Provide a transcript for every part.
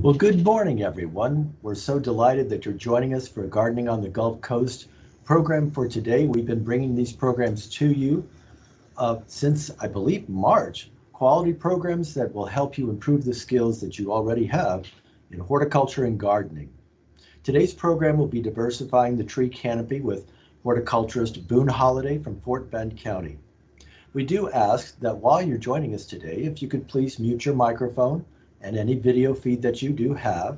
Well, good morning, everyone. We're so delighted that you're joining us for Gardening on the Gulf Coast program for today. We've been bringing these programs to you since, I believe, March. Quality programs that will help you improve the skills that you already have in horticulture and gardening. Today's program will be diversifying the tree canopy with horticulturist Boone Holliday from Fort Bend County. We do ask that while you're joining us today, if you could please mute your microphone and any video feed that you do have.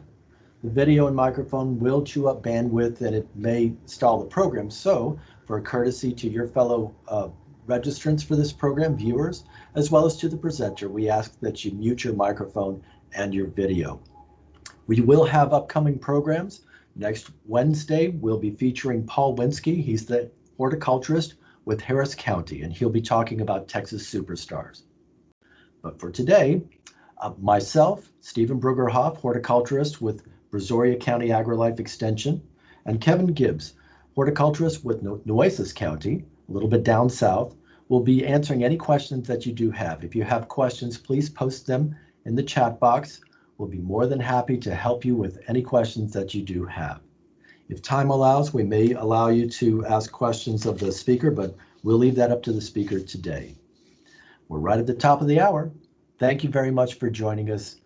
The video and microphone will chew up bandwidth and it may stall the program. So for a courtesy to your fellow registrants for this program, viewers, as well as to the presenter, we ask that you mute your microphone and your video. We will have upcoming programs. Next Wednesday, we'll be featuring Paul Winsky. He's the horticulturist with Harris County, and he'll be talking about Texas superstars. But for today, myself, Stephen Brugerhoff, horticulturist with Brazoria County AgriLife Extension, and Kevin Gibbs, horticulturist with Nueces County, a little bit down south, will be answering any questions that you do have. If you have questions, please post them in the chat box. We'll be more than happy to help you with any questions that you do have. If time allows, we may allow you to ask questions of the speaker, but we'll leave that up to the speaker today. We're right at the top of the hour. Thank you very much for joining us.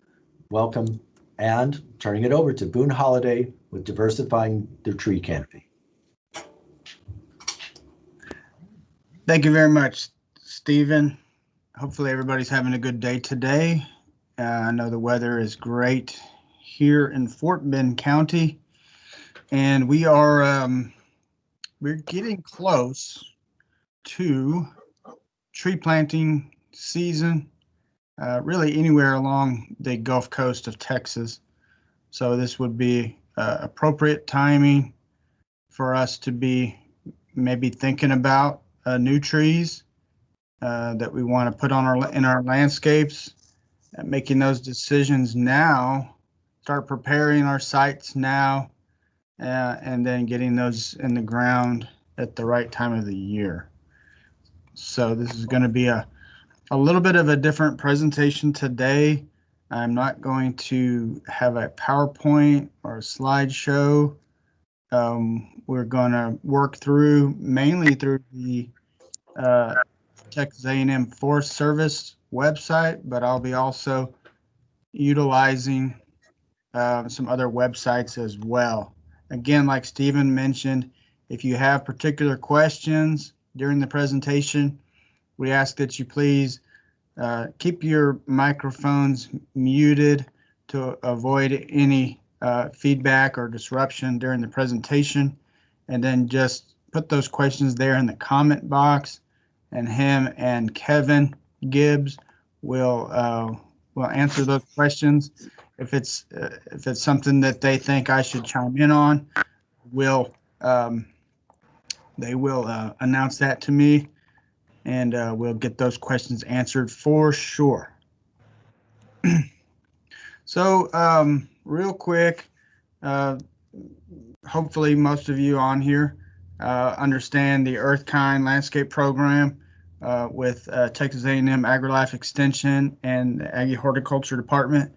Welcome, and turning it over to Boone Holliday with Diversifying the Tree Canopy. Thank you very much, Stephen. Hopefully everybody's having a good day today. I know the weather is great here in Fort Bend County, and we're getting close to tree planting season. Really anywhere along the Gulf Coast of Texas. So this would be appropriate timing for us to be maybe thinking about new trees that we want to put on in our landscapes, making those decisions now, start preparing our sites now, and then getting those in the ground at the right time of the year. So this is going to be a little bit of a different presentation today. I'm not going to have a PowerPoint or a slideshow. We're going to work mainly through the Texas A&M Forest Service website, but I'll be also utilizing some other websites as well. Again, like Stephen mentioned, if you have particular questions during the presentation, we ask that you please keep your microphones muted to avoid any feedback or disruption during the presentation, and then just put those questions there in the comment box, and him and Kevin Gibbs will answer those questions. If it's something that they think I should chime in on, they will announce that to me, and we'll get those questions answered for sure. So real quick, hopefully most of you on here understand the Earthkind landscape program with Texas A&M AgriLife Extension and the Aggie Horticulture Department.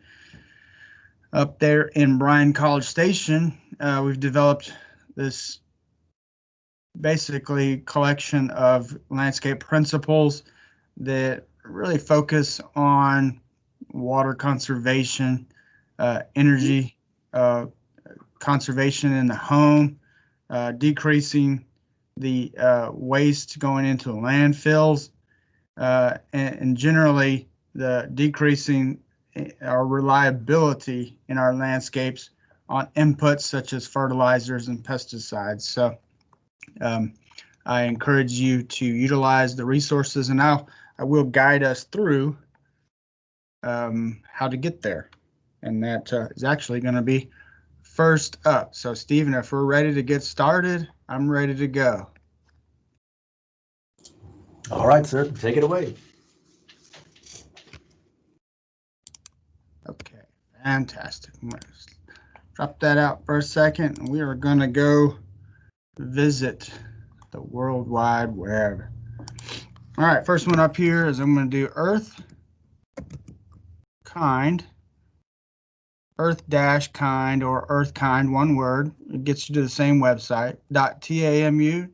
Up there in Bryan College Station, we've developed this basically collection of landscape principles that really focus on water conservation, energy conservation in the home, decreasing the waste going into landfills, and generally the decreasing our reliability in our landscapes on inputs such as fertilizers and pesticides. So I encourage you to utilize the resources, and I will guide us through how to get there. And that is actually going to be first up. So Stephen, if we're ready to get started, I'm ready to go. All right, sir, take it away. Okay, fantastic. I'm going to drop that out for a second, and we are going to go visit the World Wide Web. All right, first one up here is I'm going to do Earthkind Earth-kind or Earthkind, one word. It gets you to the same website, .tamu.edu.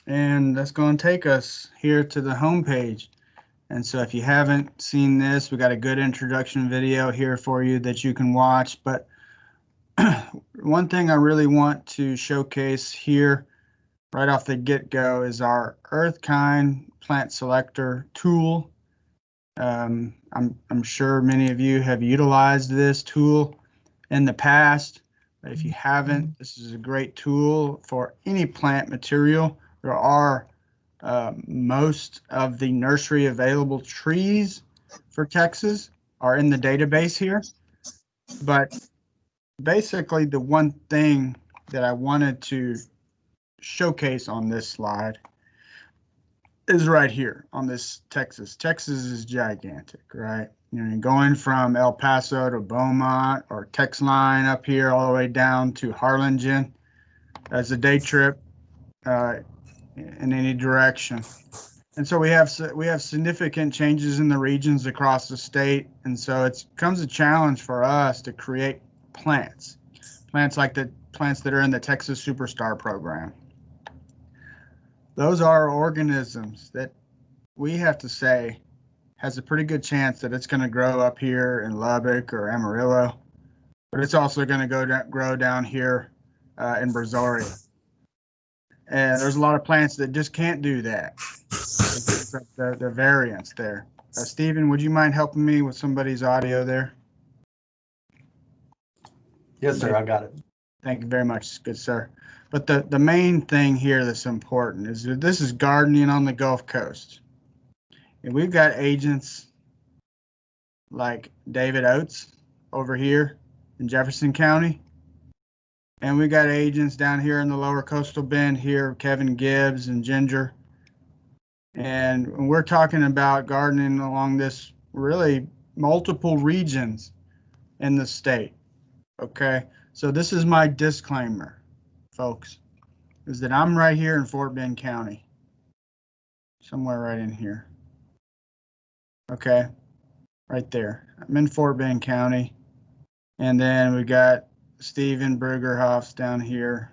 And that's going to take us here to the home page. And so if you haven't seen this, we got a good introduction video here for you that you can watch. But one thing I really want to showcase here right off the get-go is our Earthkind plant selector tool. I'm sure many of you have utilized this tool in the past, but if you haven't, this is a great tool for any plant material. There are most of the nursery available trees for Texas are in the database here, but basically the one thing that I wanted to showcase on this slide is right here on this Texas. Texas is gigantic, right? You know, going from El Paso to Beaumont or Tex Line up here all the way down to Harlingen as a day trip in any direction. And so we have significant changes in the regions across the state, and so it becomes a challenge for us to create plants like the plants that are in the Texas Superstar program. Those are organisms that we have to say has a pretty good chance that it's going to grow up here in Lubbock or Amarillo, but it's also going to grow down here in Brazoria. And there's a lot of plants that just can't do that. The variance there. Stephen, would you mind helping me with somebody's audio there? Yes, sir, I got it. Thank you very much, good sir. But the main thing here that's important is that this is gardening on the Gulf Coast. And we've got agents like David Oates over here in Jefferson County. And we got agents down here in the lower coastal bend here, Kevin Gibbs and Ginger. And we're talking about gardening along this really multiple regions in the state. Okay, so this is my disclaimer, folks, is that I'm right here in Fort Bend County, somewhere right in here. Okay, right there. I'm in Fort Bend County. And then we got Stephen Brugerhoff's down here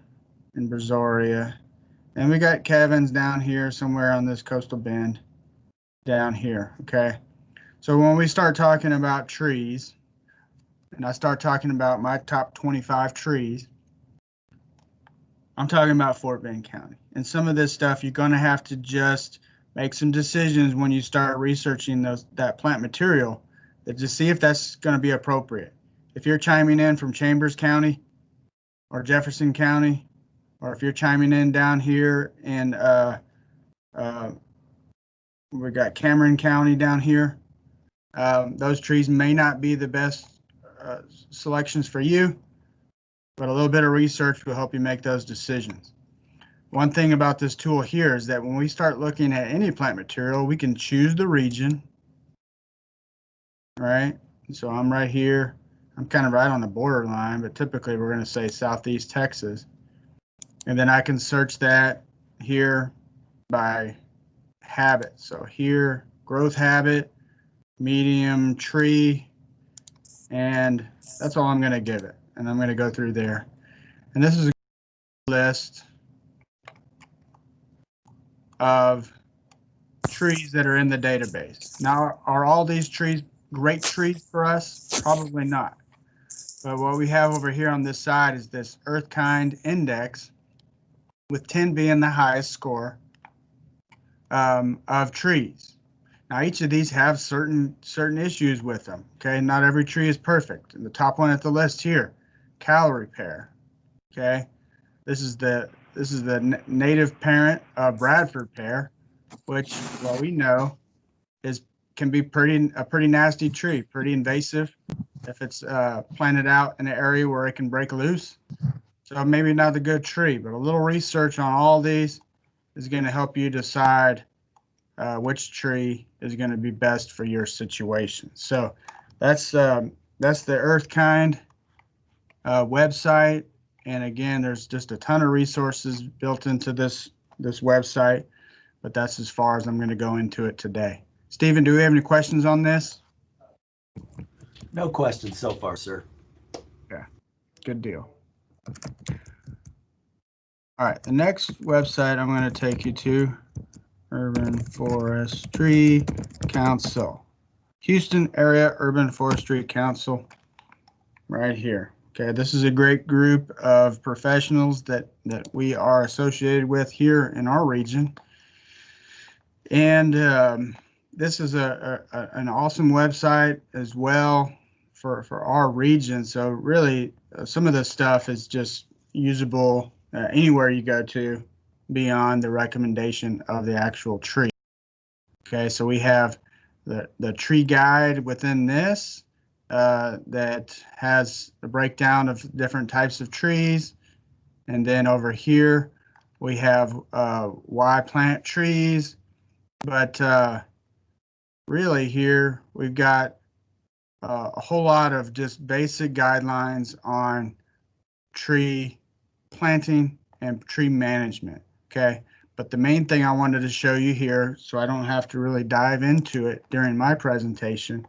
in Brazoria. And we got Kevin's down here somewhere on this coastal bend down here. Okay, so when we start talking about trees, and I start talking about my top 25 trees, I'm talking about Fort Bend County. And some of this stuff, you're going to have to just make some decisions when you start researching that plant material to see if that's going to be appropriate. If you're chiming in from Chambers County or Jefferson County, or if you're chiming in down here in we got Cameron County down here, those trees may not be the best selections for you, but a little bit of research will help you make those decisions. One thing about this tool here is that when we start looking at any plant material, we can choose the region, right? So I'm right here. I'm kind of right on the borderline, but typically we're going to say Southeast Texas. And then I can search that here by habit. So here, growth habit, medium tree, and that's all I'm going to give it. And I'm going to go through there. And this is a list of trees that are in the database. Now, are all these trees great trees for us? Probably not. But what we have over here on this side is this Earthkind index, with 10 being the highest score of trees. Now, each of these have certain issues with them. Okay, not every tree is perfect. And the top one at the list here, Calorie Pear. Okay, this is the native parent of Bradford pear, which, well, we know can be a pretty nasty tree, pretty invasive if it's planted out in an area where it can break loose. So maybe not a good tree, but a little research on all these is going to help you decide which tree is going to be best for your situation. So that's the Earthkind website. And again, there's just a ton of resources built into this website, but that's as far as I'm going to go into it today. Stephen, do we have any questions on this? No questions so far, sir. Yeah, good deal. All right, the next website I'm going to take you to, Urban Forestry Council. Houston Area Urban Forestry Council, right here. Okay, this is a great group of professionals that we are associated with here in our region. And this is an awesome website as well for our region. So really, some of this stuff is just usable anywhere you go to beyond the recommendation of the actual tree. Okay, so we have the tree guide within this that has a breakdown of different types of trees. And then over here, we have why plant trees. But really here, we've got a whole lot of just basic guidelines on tree planting and tree management, okay? But the main thing I wanted to show you here, so I don't have to really dive into it during my presentation,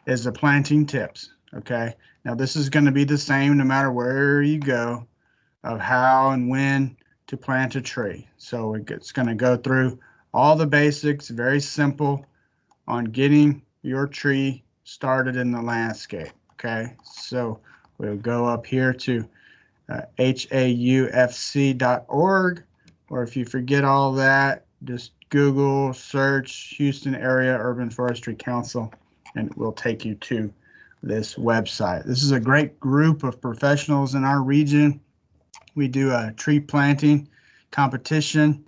is the planting tips, okay? Now this is going to be the same no matter where you go, of how and when to plant a tree. So it's going to go through all the basics, very simple, on getting your tree started in the landscape, okay? So we'll go up here to haufc.org, or if you forget all that, just Google, search Houston Area Urban Forestry Council, and it will take you to this website. This is a great group of professionals in our region. We do a tree planting competition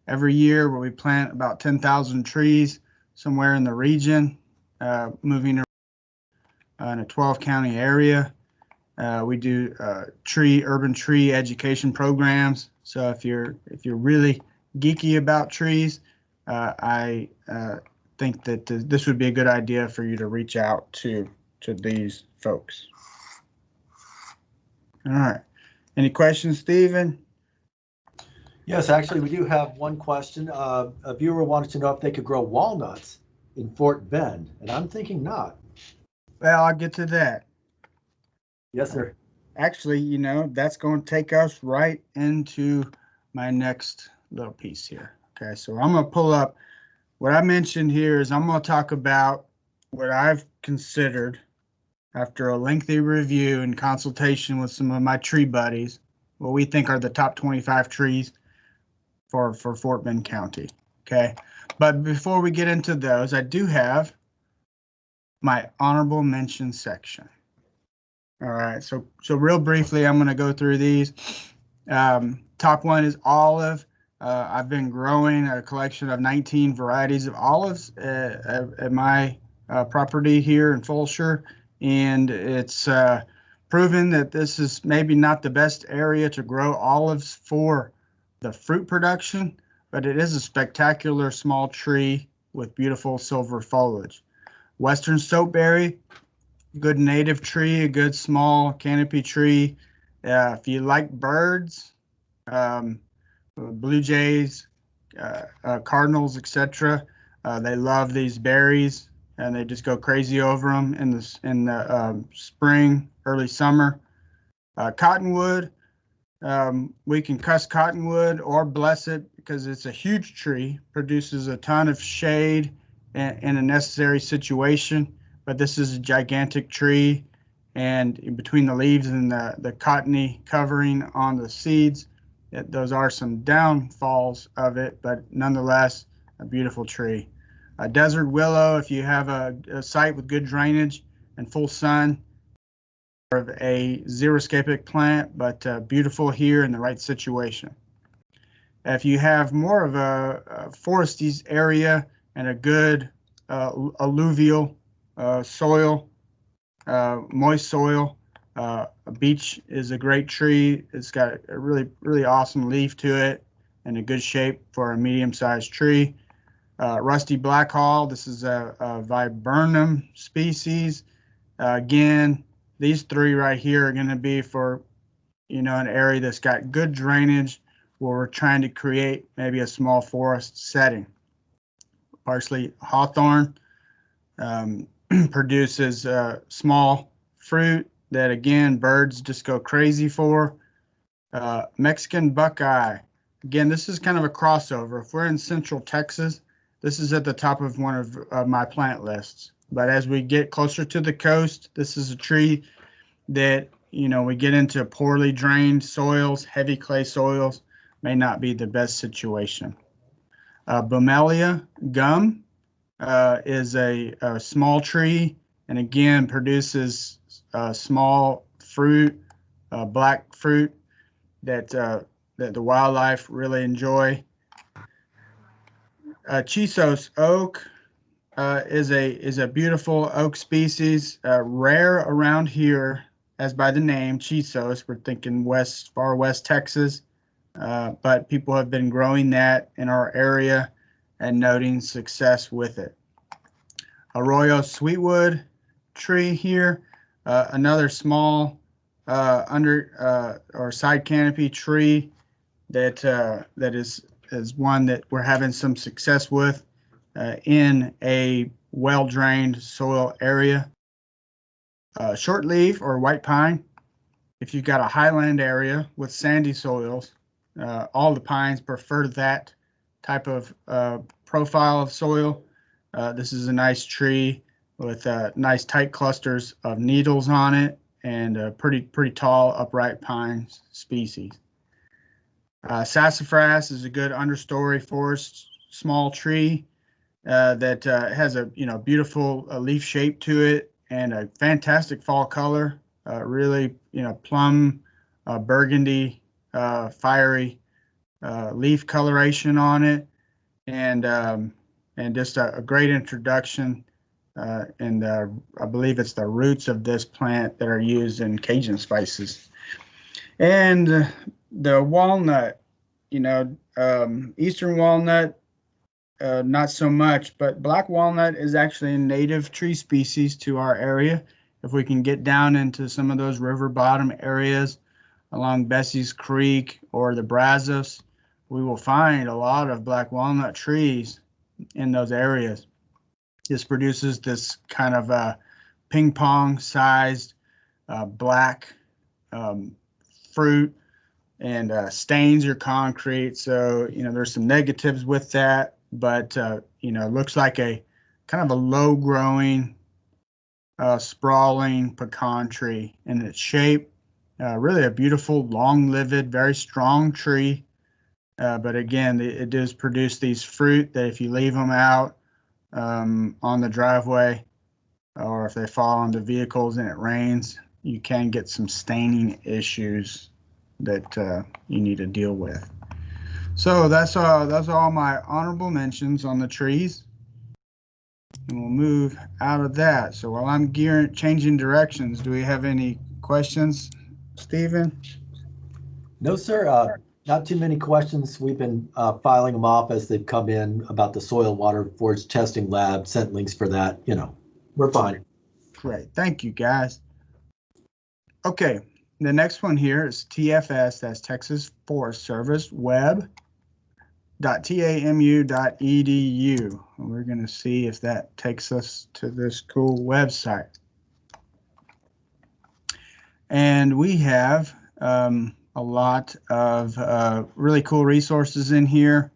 every year where we plant about 10,000 trees somewhere in the region, moving around in a 12-county area. We do urban tree education programs. So if you're really geeky about trees, I think that this would be a good idea for you to reach out to these folks. All right. Any questions, Stephen? Yes, actually, we do have one question. A viewer wanted to know if they could grow walnuts in Fort Bend, and I'm thinking not. Well, I'll get to that. Yes, sir. Actually, that's going to take us right into my next little piece here. Okay, so I'm going to pull up what I mentioned here is I'm going to talk about what I've considered after a lengthy review and consultation with some of my tree buddies, what we think are the top 25 trees for Fort Bend County. Okay, but before we get into those, I do have my honorable mention section. All right, so real briefly, I'm going to go through these. Top one is olive. I've been growing a collection of 19 varieties of olives at my property here in Fulshire, and it's proven that this is maybe not the best area to grow olives for the fruit production, but it is a spectacular small tree with beautiful silver foliage. Western soapberry, good native tree, a good small canopy tree. If you like birds, blue jays, cardinals, etc., they love these berries and they just go crazy over them in the spring, early summer. Cottonwood, we can cuss cottonwood or bless it because it's a huge tree, produces a ton of shade in a necessary situation. But this is a gigantic tree, and in between the leaves and the cottony covering on the seeds, those are some downfalls of it, but nonetheless, a beautiful tree. A desert willow, if you have a site with good drainage and full sun, of a xeriscapic plant, but beautiful here in the right situation. If you have more of a foresty area and a good alluvial soil, moist soil, a beech is a great tree. It's got a really, really awesome leaf to it and a good shape for a medium-sized tree. Rusty blackhaw, this is a Viburnum species. Again, these three right here are going to be for, an area that's got good drainage where we're trying to create maybe a small forest setting. Parsley hawthorn, produces small fruit that, again, birds just go crazy for. Mexican Buckeye. Again, this is kind of a crossover. If we're in Central Texas, this is at the top of one of my plant lists. But as we get closer to the coast, this is a tree that, we get into poorly drained soils, heavy clay soils, may not be the best situation. Bumelia gum is a small tree, and again produces small fruit, black fruit that the wildlife really enjoy. Chisos Oak is a beautiful oak species, rare around here, as by the name Chisos. We're thinking far west Texas, but people have been growing that in our area and noting success with it. Arroyo Sweetwood tree here, another small under or side canopy tree that is one that we're having some success with in a well-drained soil area. Shortleaf or white pine, if you've got a highland area with sandy soils, all the pines prefer that type of profile of soil. This is a nice tree with nice tight clusters of needles on it, and a pretty tall upright pine species. Sassafras is a good understory forest small tree that has a beautiful leaf shape to it and a fantastic fall color. Really plum, burgundy, fiery leaf coloration on it, and just a great introduction. And I believe it's the roots of this plant that are used in Cajun spices. And the walnut, eastern walnut, not so much, but black walnut is actually a native tree species to our area. If we can get down into some of those river bottom areas along Bessie's Creek or the Brazos, we will find a lot of black walnut trees in those areas. This produces this kind of ping pong sized black fruit, and stains your concrete. So, there's some negatives with that, but, looks like a kind of a low growing, sprawling pecan tree in its shape. Really a beautiful, long lived, very strong tree. But again, it does produce these fruit that if you leave them out on the driveway, or if they fall onto vehicles and it rains, you can get some staining issues that you need to deal with. So that's all my honorable mentions on the trees, and we'll move out of that. So while I'm changing directions, do we have any questions, Stephen? No, sir. Not too many questions. We've been filing them off as they've come in about the soil water forage testing lab. Sent links for that. We're fine. Great. Thank you, guys. Okay. The next one here is TFS, that's Texas Forest Service, web.tamu.edu. We're going to see if that takes us to this cool website. And we have a lot of really cool resources in here.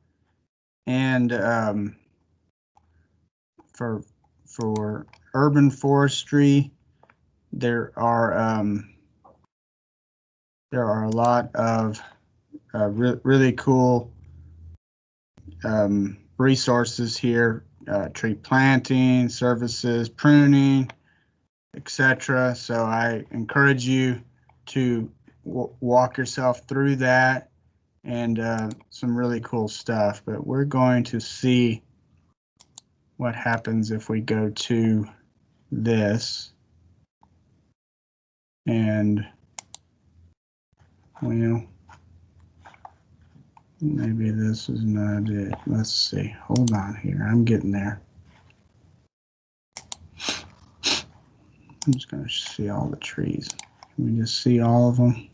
And for urban forestry, there are a lot of really cool resources here, tree planting, services, pruning, etc. So I encourage you to walk yourself through that, and some really cool stuff. But we're going to see what happens if we go to this, and well, maybe this is not it. Let's see. Hold on here. I'm getting there. I'm just going to see all the trees. Can we just see all of them?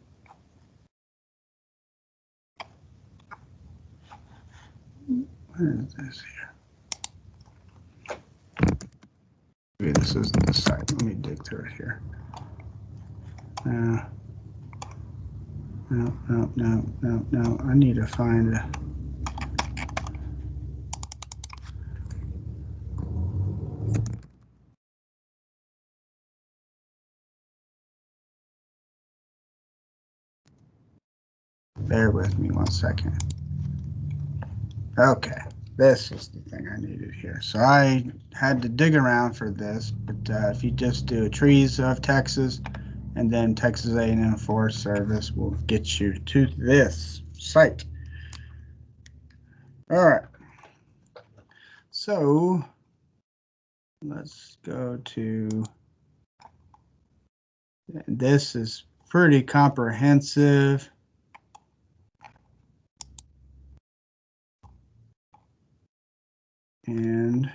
Where is this here? Maybe this isn't the site. Let me dig through it here. No, no. I need to find a. Bear with me 1 second. Okay, this is the thing I needed here. So I had to dig around for this, but if you just do Trees of Texas and then Texas A&M Forest Service will get you to this site. All right. So let's go to, this is pretty comprehensive. And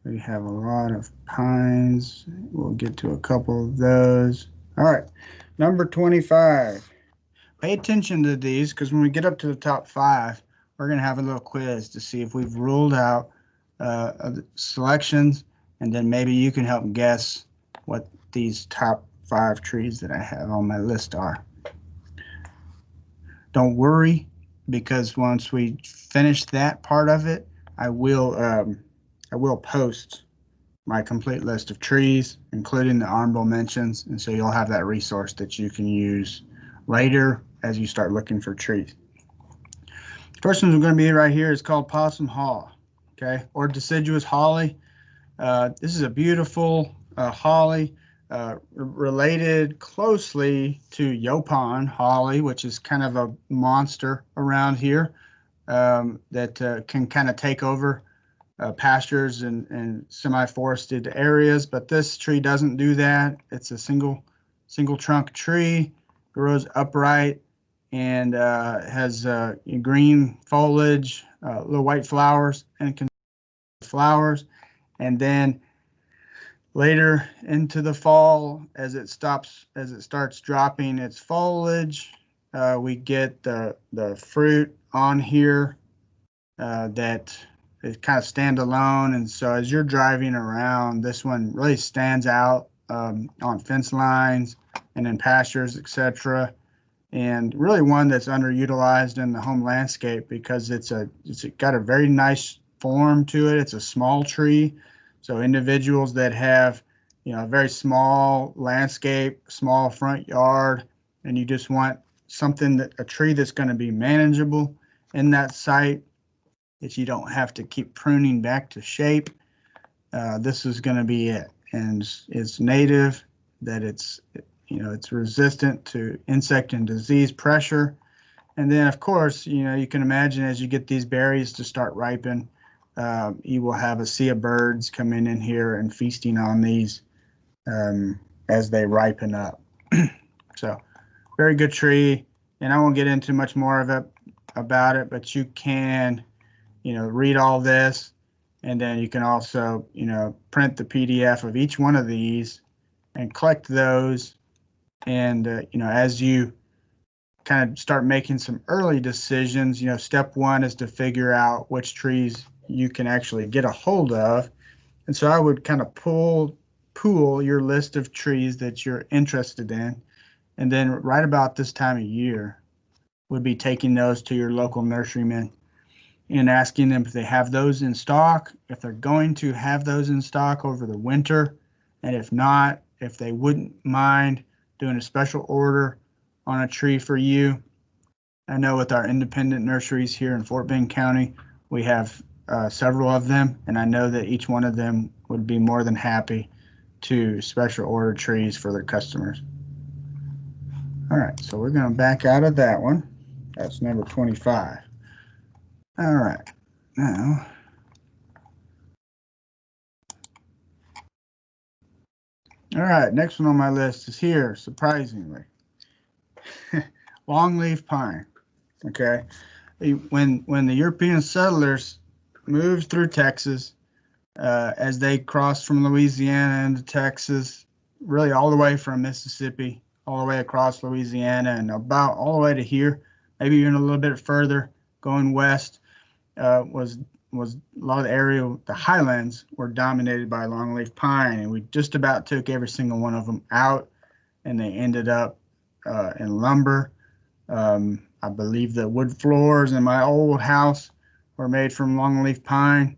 we have a lot of pines. We'll get to a couple of those. All right, number 25. Pay attention to these because when we get up to the top 5, we're going to have a little quiz to see if we've ruled out selections, and then maybe you can help guess what these top 5 trees that I have on my list are. Don't worry, because once we finish that part of it, I will post my complete list of trees, including the honorable mentions, and so you'll have that resource that you can use later as you start looking for trees. The first one we're going to be right here is called Possum Haw, okay, or Deciduous Holly. This is a beautiful holly, related closely to Yaupon holly, which is kind of a monster around here. That can kind of take over pastures and semi-forested areas, but this tree doesn't do that. It's a single trunk tree, grows upright, and has green foliage, little white flowers, and flowers. And then later into the fall, as it starts dropping its foliage, we get the fruit on here that is kind of standalone. And so as you're driving around, this one really stands out on fence lines and in pastures, etc. And really one that's underutilized in the home landscape because it's got a very nice form to it. It's a small tree, so individuals that have a very small landscape, small front yard, and you just want a tree that's going to be manageable in that site, that you don't have to keep pruning back to shape. This is going to be it, and it's native, that it's resistant to insect and disease pressure. And then of course, you can imagine as you get these berries to start ripen, you will have a sea of birds coming in here and feasting on these as they ripen up. So very good tree, and I won't get into much more of it about it, but you can read all this, and then you can also print the PDF of each one of these and collect those. And as you kind of start making some early decisions, step 1 is to figure out which trees you can actually get a hold of. And so I would kind of pool your list of trees that you're interested in, and then right about this time of year would be taking those to your local nurseryman and asking them if they have those in stock, if they're going to have those in stock over the winter, and if not, if they wouldn't mind doing a special order on a tree for you. I know with our independent nurseries here in Fort Bend County, we have several of them, and I know that each one of them would be more than happy to special order trees for their customers. All right, so we're going to back out of that one. That's number 25. All right, now next one on my list is here, surprisingly. Longleaf pine. Okay, when the European settlers moved through Texas, as they crossed from Louisiana into Texas, really all the way from Mississippi, all the way across Louisiana, and about all the way to here, maybe even a little bit further going west, was was a lot of the area, the highlands were dominated by longleaf pine, and we just about took every single one of them out, and they ended up in lumber. I believe the wood floors in my old house were made from longleaf pine,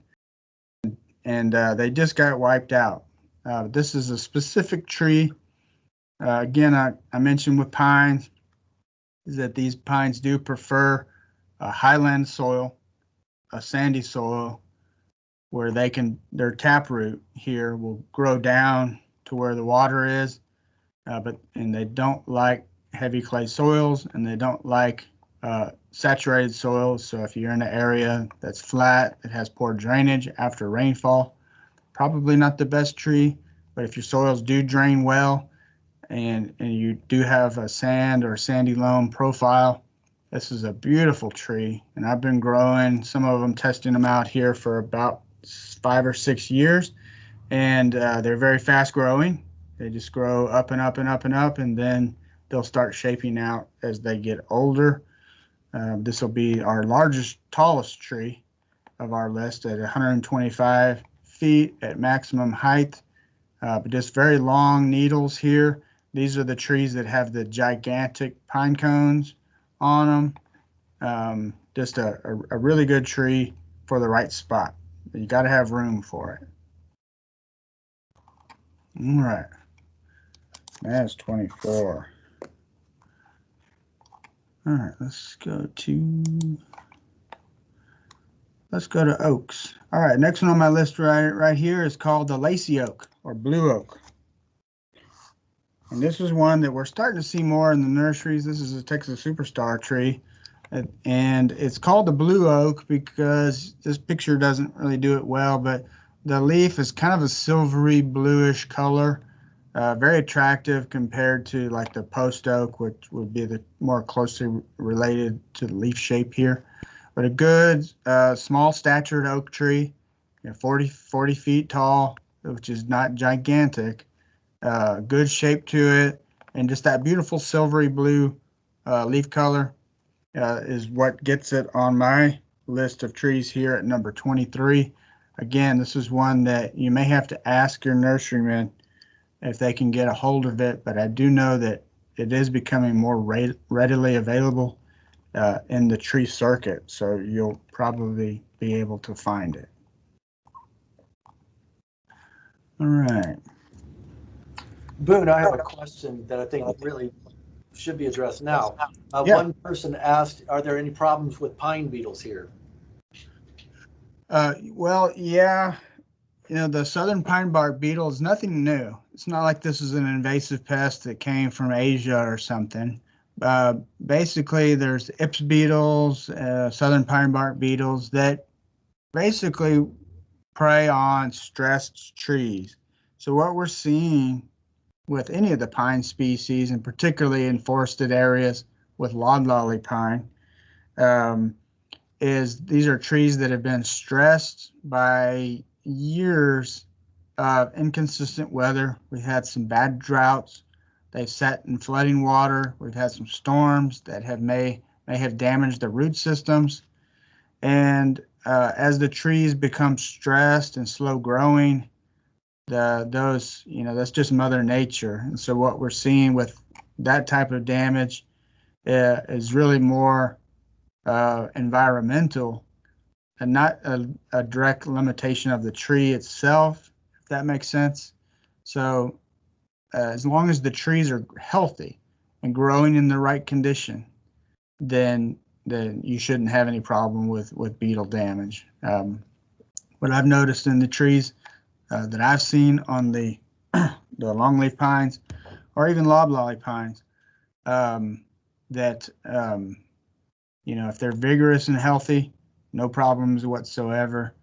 and they just got wiped out. This is a specific tree. Again, I mentioned with pines is that these pines do prefer a highland soil, a sandy soil, where their taproot here will grow down to where the water is, and they don't like heavy clay soils, and they don't like saturated soils. So if you're in an area that's flat, that has poor drainage after rainfall, probably not the best tree. But if your soils do drain well, and you do have a sand or sandy loam profile, this is a beautiful tree. And I've been growing some of them, testing them out here for about 5 or 6 years, and they're very fast growing. They just grow up and up and up and up, and then they'll start shaping out as they get older. This will be our largest, tallest tree of our list at 125 feet at maximum height, but just very long needles here. These are the trees that have the gigantic pine cones on them. Just a really good tree for the right spot. You got to have room for it. All right, that's 24. All right, let's go to oaks. All right, next one on my list right here is called the lacy oak or blue oak. And this is one that we're starting to see more in the nurseries. This is a Texas superstar tree. And it's called the blue oak because this picture doesn't really do it well, but the leaf is kind of a silvery bluish color, very attractive compared to like the post oak, which would be the more closely related to the leaf shape here. But a good small statured oak tree, 40 feet tall, which is not gigantic. Good shape to it, and just that beautiful silvery blue leaf color is what gets it on my list of trees here at number 23. Again, this is one that you may have to ask your nurseryman if they can get a hold of it, but I do know that it is becoming more readily available in the tree circuit, so you'll probably be able to find it. All right. Boone, I have a question that I think really should be addressed now. Yeah. One person asked, are there any problems with pine beetles here? Well, yeah, the southern pine bark beetle is nothing new. It's not like this is an invasive pest that came from Asia or something. Basically, there's Ips beetles, southern pine bark beetles that basically prey on stressed trees. So what we're seeing with any of the pine species, and particularly in forested areas with loblolly pine, is these are trees that have been stressed by years of inconsistent weather. We've had some bad droughts. They've sat in flooding water. We've had some storms that may have damaged the root systems. And as the trees become stressed and slow growing, that's just Mother Nature. And so what we're seeing with that type of damage is really more environmental and not a direct limitation of the tree itself, if that makes sense. So as long as the trees are healthy and growing in the right condition, then you shouldn't have any problem with beetle damage. What I've noticed in the trees that I've seen on the longleaf pines or even loblolly pines, that if they're vigorous and healthy, no problems whatsoever.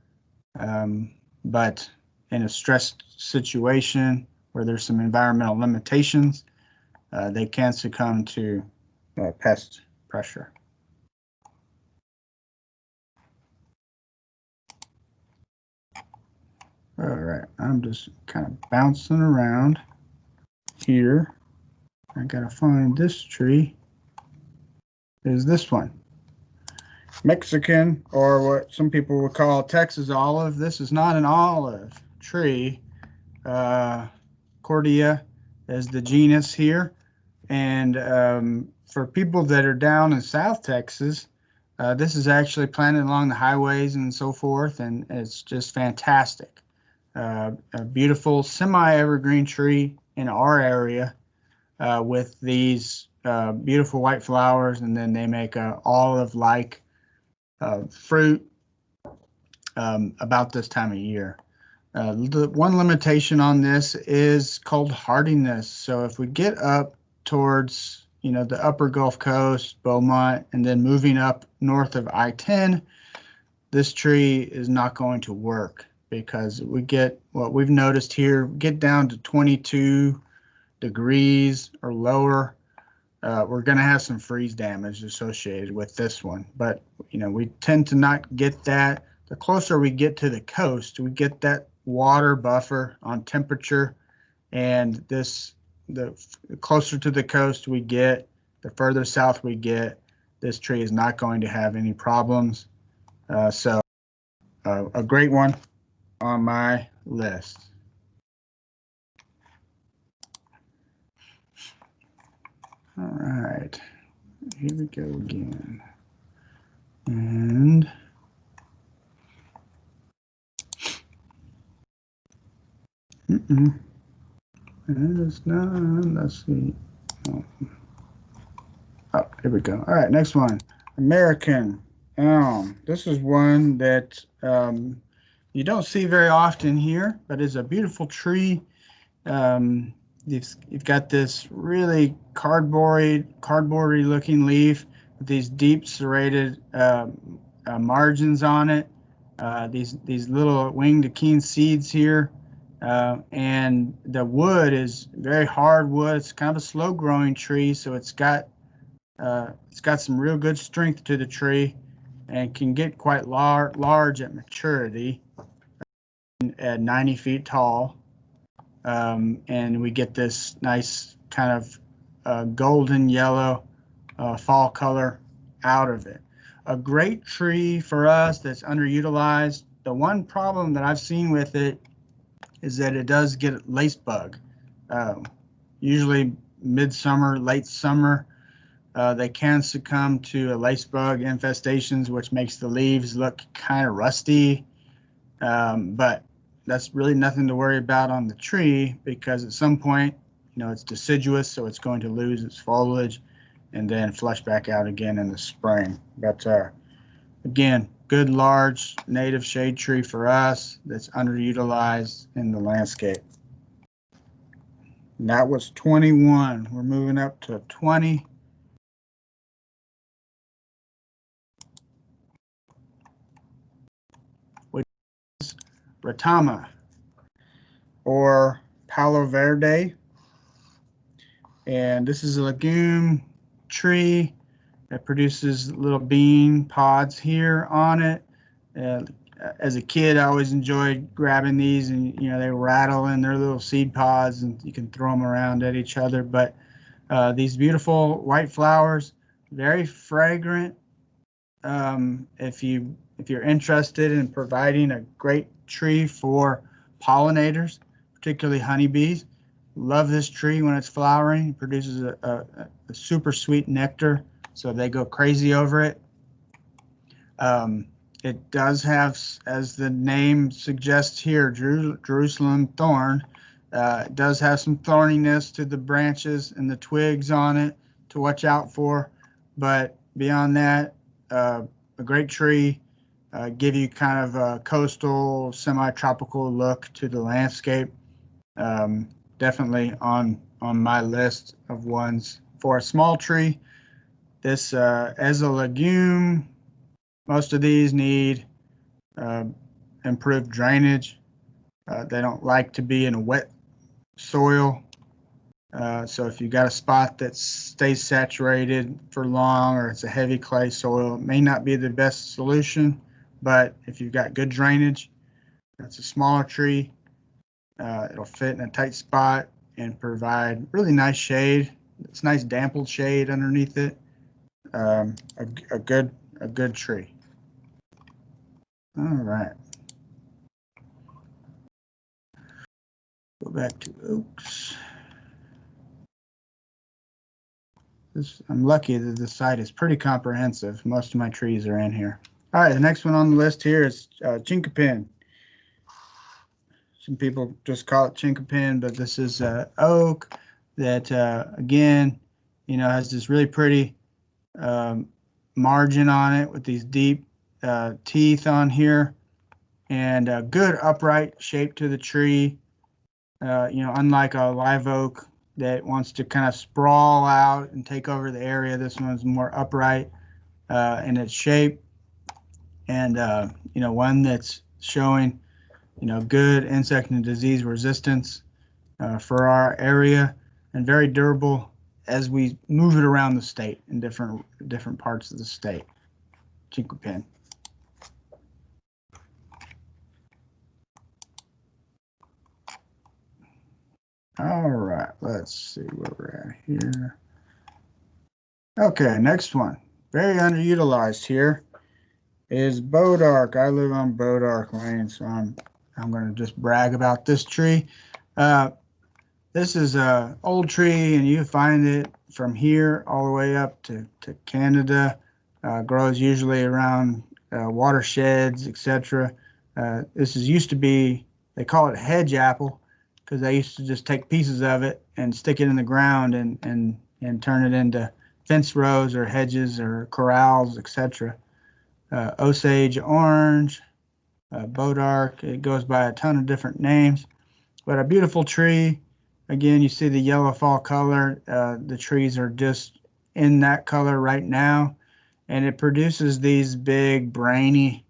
But in a stressed situation where there's some environmental limitations, they can succumb to pest pressure. All right, I'm just kind of bouncing around here. I gotta find this tree. Is this one. Mexican, or what some people would call Texas olive. This is not an olive tree. Cordia is the genus here. And for people that are down in South Texas, this is actually planted along the highways and so forth, and it's just fantastic. A beautiful semi-evergreen tree in our area with these beautiful white flowers, and then they make a olive-like fruit about this time of year. The one limitation on this is cold hardiness. So if we get up towards, the upper Gulf Coast, Beaumont, and then moving up north of I-10, this tree is not going to work because we get what we've noticed here, get down to 22 degrees or lower. We're going to have some freeze damage associated with this one, but we tend to not get that. The closer we get to the coast, we get that water buffer on temperature, and the closer to the coast we get, the further south we get, this tree is not going to have any problems. So a great one on my list. All right, here we go again. And it is not, let's see. Oh, here we go. All right, next one. American elm. This is one that you don't see very often here, but is a beautiful tree. You've got this really cardboardy looking leaf with these deep serrated margins on it. These little winged akene seeds here. And the wood is very hard wood. It's kind of a slow growing tree, so it's got some real good strength to the tree and can get quite large at maturity at 90 feet tall. And we get this nice kind of golden yellow fall color out of it. A great tree for us that's underutilized. The one problem that I've seen with it is that it does get lace bug. Usually midsummer, late summer, they can succumb to a lace bug infestations, which makes the leaves look kind of rusty. But that's really nothing to worry about on the tree because at some point, it's deciduous, so it's going to lose its foliage and then flush back out again in the spring. But again, good large native shade tree for us that's underutilized in the landscape. And that was 21. We're moving up to 20. Which is Retama or Palo Verde. And this is a legume tree that produces little bean pods here on it. As a kid, I always enjoyed grabbing these, and they rattle in their little seed pods, and you can throw them around at each other. But these beautiful white flowers, very fragrant. If you're interested in providing a great tree for pollinators, particularly honeybees, love this tree when it's flowering. It produces a super sweet nectar, so they go crazy over it. It does have, as the name suggests here, Jerusalem thorn. It does have some thorniness to the branches and the twigs on it to watch out for. But beyond that, a great tree, give you kind of a coastal, semi-tropical look to the landscape. Definitely on my list of ones for a small tree. This, as a legume, most of these need improved drainage. They don't like to be in a wet soil. So if you've got a spot that stays saturated for long, or it's a heavy clay soil, it may not be the best solution. But if you've got good drainage, that's a smaller tree. It'll fit in a tight spot and provide really nice shade. It's nice dampled shade underneath it. A a good tree. All right. Go back to oaks. I'm lucky that this site is pretty comprehensive. Most of my trees are in here. All right, the next one on the list here is chinkapin. Some people just call it chinkapin, but this is oak that, again, you know, has this really pretty margin on it with these deep teeth on here, and a good upright shape to the tree. You know, unlike a live oak that wants to kind of sprawl out and take over the area, this one's more upright in its shape, and you know, one that's showing, you know, good insect and disease resistance for our area, and very durable as we move it around the state in different parts of the state. Chinkapin. All right, let's see where we're at here. Okay, next one. Very underutilized here is Bodark. I live on Bodark Lane, so I'm going to just brag about this tree. This is an old tree, and you find it from here all the way up to Canada. Grows usually around watersheds, etc. This is used to be, they call it hedge apple, because they used to just take pieces of it and stick it in the ground and turn it into fence rows or hedges or corrals, etc. Osage orange, Bodark. It goes by a ton of different names, but a beautiful tree. Again, you see the yellow fall color. The trees are just in that color right now, and it produces these big, brainy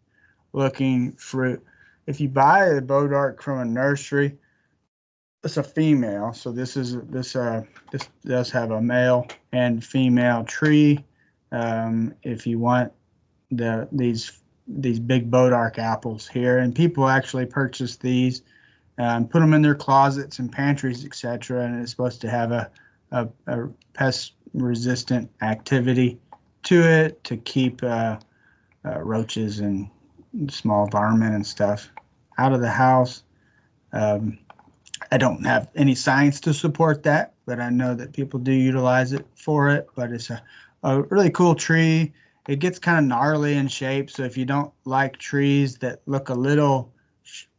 looking fruit. If you buy a Bodark from a nursery, it's a female, so this does have a male and female tree. If you want these big Bodark apples here, and people actually purchase these, put them in their closets and pantries, etc. And it's supposed to have a pest-resistant activity to it to keep roaches and small varmint and stuff out of the house. I don't have any science to support that, but I know that people do utilize it for it. But it's a really cool tree. It gets kind of gnarly in shape, so if you don't like trees that look a little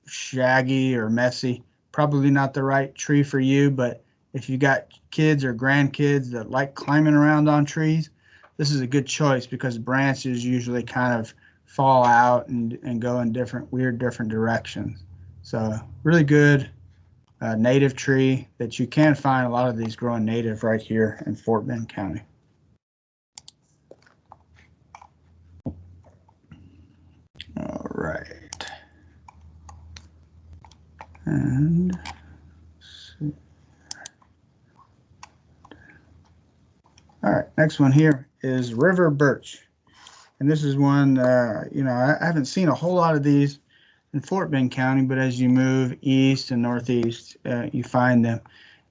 shaggy or messy, probably not the right tree for you. But if you got kids or grandkids that like climbing around on trees, this is a good choice, because branches usually kind of fall out and go in different directions. So really good native tree that you can find. A lot of these growing native right here in Fort Bend County. All right. And all right, next one here is river birch. And this is one, you know, I haven't seen a whole lot of these in Fort Bend County, but as you move east and northeast, you find them.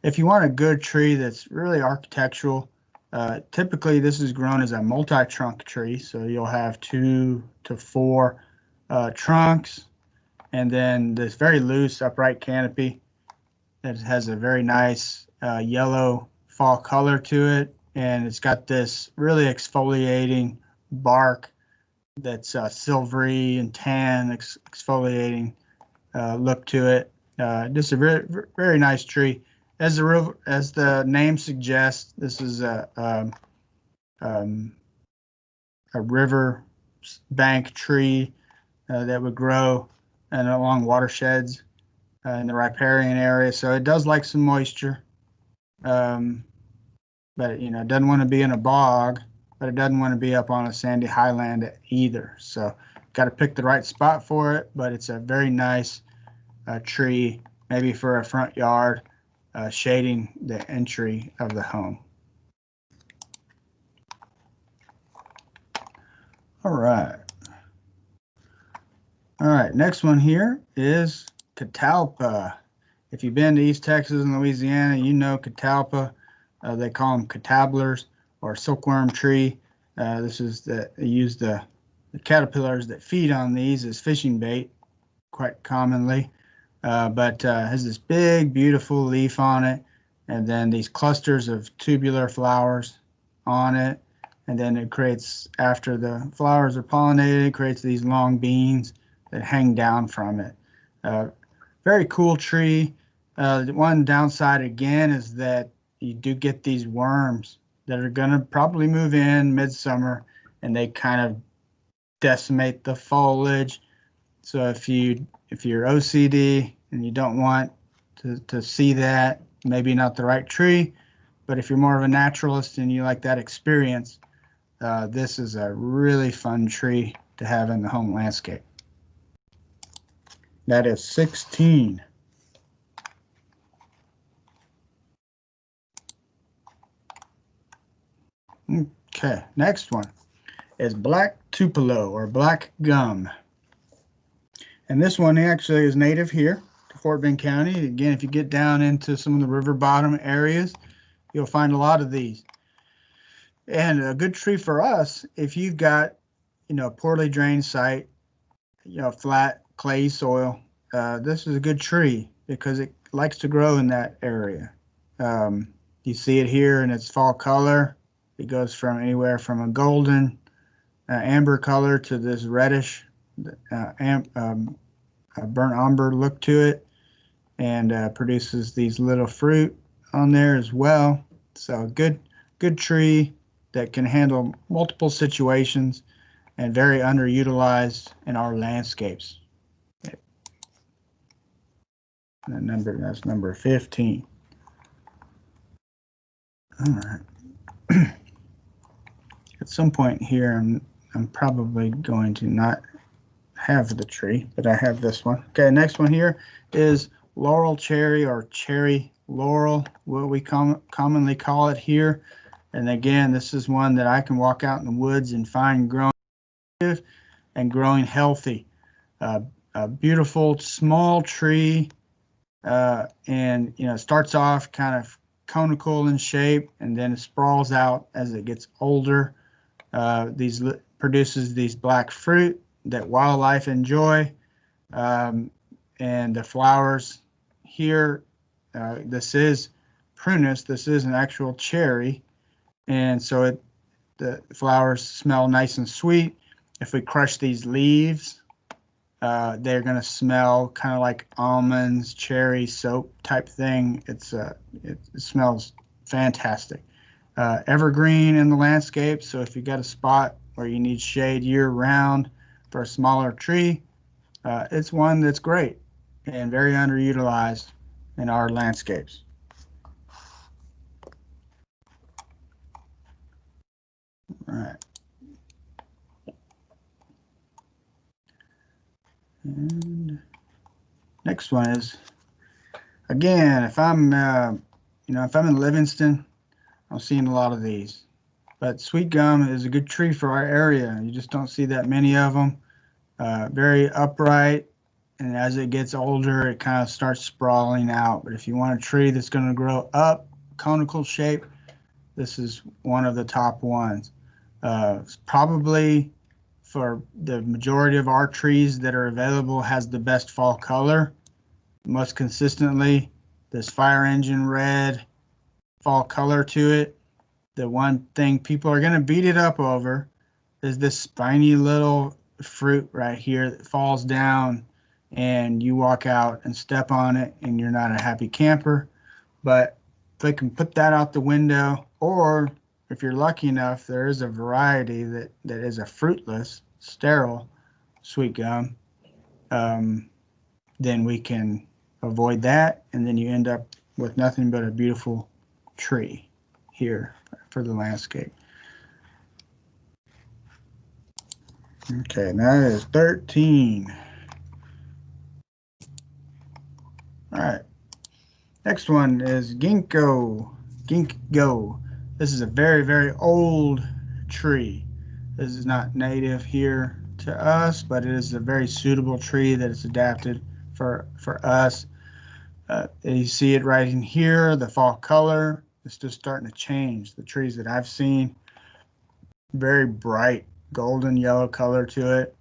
If you want a good tree that's really architectural, typically this is grown as a multi-trunk tree, so you'll have 2 to 4 trunks, and then this very loose upright canopy that has a very nice yellow fall color to it, and it's got this really exfoliating bark that's silvery and tan, exfoliating look to it. Just a very, very nice tree. As the name suggests, this is a river bank tree that would grow and along watersheds in the riparian area. So it does like some moisture, but you know, it doesn't want to be in a bog, but it doesn't want to be up on a sandy highland either. So got to pick the right spot for it, but it's a very nice tree, maybe for a front yard, shading the entry of the home. All right. All right, next one here is Catalpa. If you've been to East Texas and Louisiana, you know Catalpa. They call them catabblers or silkworm tree. This is they use the the caterpillars that feed on these as fishing bait quite commonly, but has this big, beautiful leaf on it, and then these clusters of tubular flowers on it, and then it creates, after the flowers are pollinated, it creates these long beans that hang down from it. Very cool tree. The one downside again is that you do get these worms that are going to probably move in midsummer, and they kind of decimate the foliage. So if you're OCD and you don't want to see that, maybe not the right tree. But if you're more of a naturalist and you like that experience, this is a really fun tree to have in the home landscape. That is 16. Okay, next one is black tupelo or black gum. And this one actually is native here to Fort Bend County. Again, if you get down into some of the river bottom areas, you'll find a lot of these. And a good tree for us, if you've got, poorly drained site, flat clay soil, this is a good tree because it likes to grow in that area. You see it here in its fall color. It goes from anywhere from a golden amber color to this reddish burnt umber look to it, and produces these little fruit on there as well. So good tree that can handle multiple situations and very underutilized in our landscapes. That's number 15. All right. At some point here, I'm probably going to not have the tree, but I have this one. Okay, next one here is Laurel Cherry or cherry laurel, what we commonly call it here. And again, this is one that I can walk out in the woods and find growing and growing healthy. A beautiful small tree, and starts off kind of conical in shape, and then it sprawls out as it gets older. These produces these black fruit that wildlife enjoy, and the flowers here. This is prunus. This is an actual cherry, and so the flowers smell nice and sweet. If we crush these leaves, they're going to smell kind of like almonds, cherry soap type thing. It smells fantastic. Evergreen in the landscape, so if you got a spot where you need shade year round for a smaller tree, it's one that's great and very underutilized in our landscapes. All right. And next one is, again, if I'm in Livingston, I'm seeing a lot of these. But sweet gum is a good tree for our area. You just don't see that many of them. Very upright, and as it gets older, it kind of starts sprawling out. But if you want a tree that's going to grow up, conical shape, this is one of the top ones. It's probably, for the majority of our trees that are available, has the best fall color. Most consistently, this fire engine red fall color to it. The one thing people are going to beat it up over is this spiny little fruit right here that falls down, and you walk out and step on it and you're not a happy camper. But if they can put that out the window, or if you're lucky enough, there is a variety that is a fruitless, sterile sweet gum, then we can avoid that, and then you end up with nothing but a beautiful tree here for the landscape. Okay, now it is 13. All right. Next one is ginkgo. Ginkgo. This is a very, very old tree. This is not native here to us, but it is a very suitable tree that is adapted for us. You see it right in here, the fall color. It's just starting to change. The trees that I've seen, very bright, golden yellow color to it,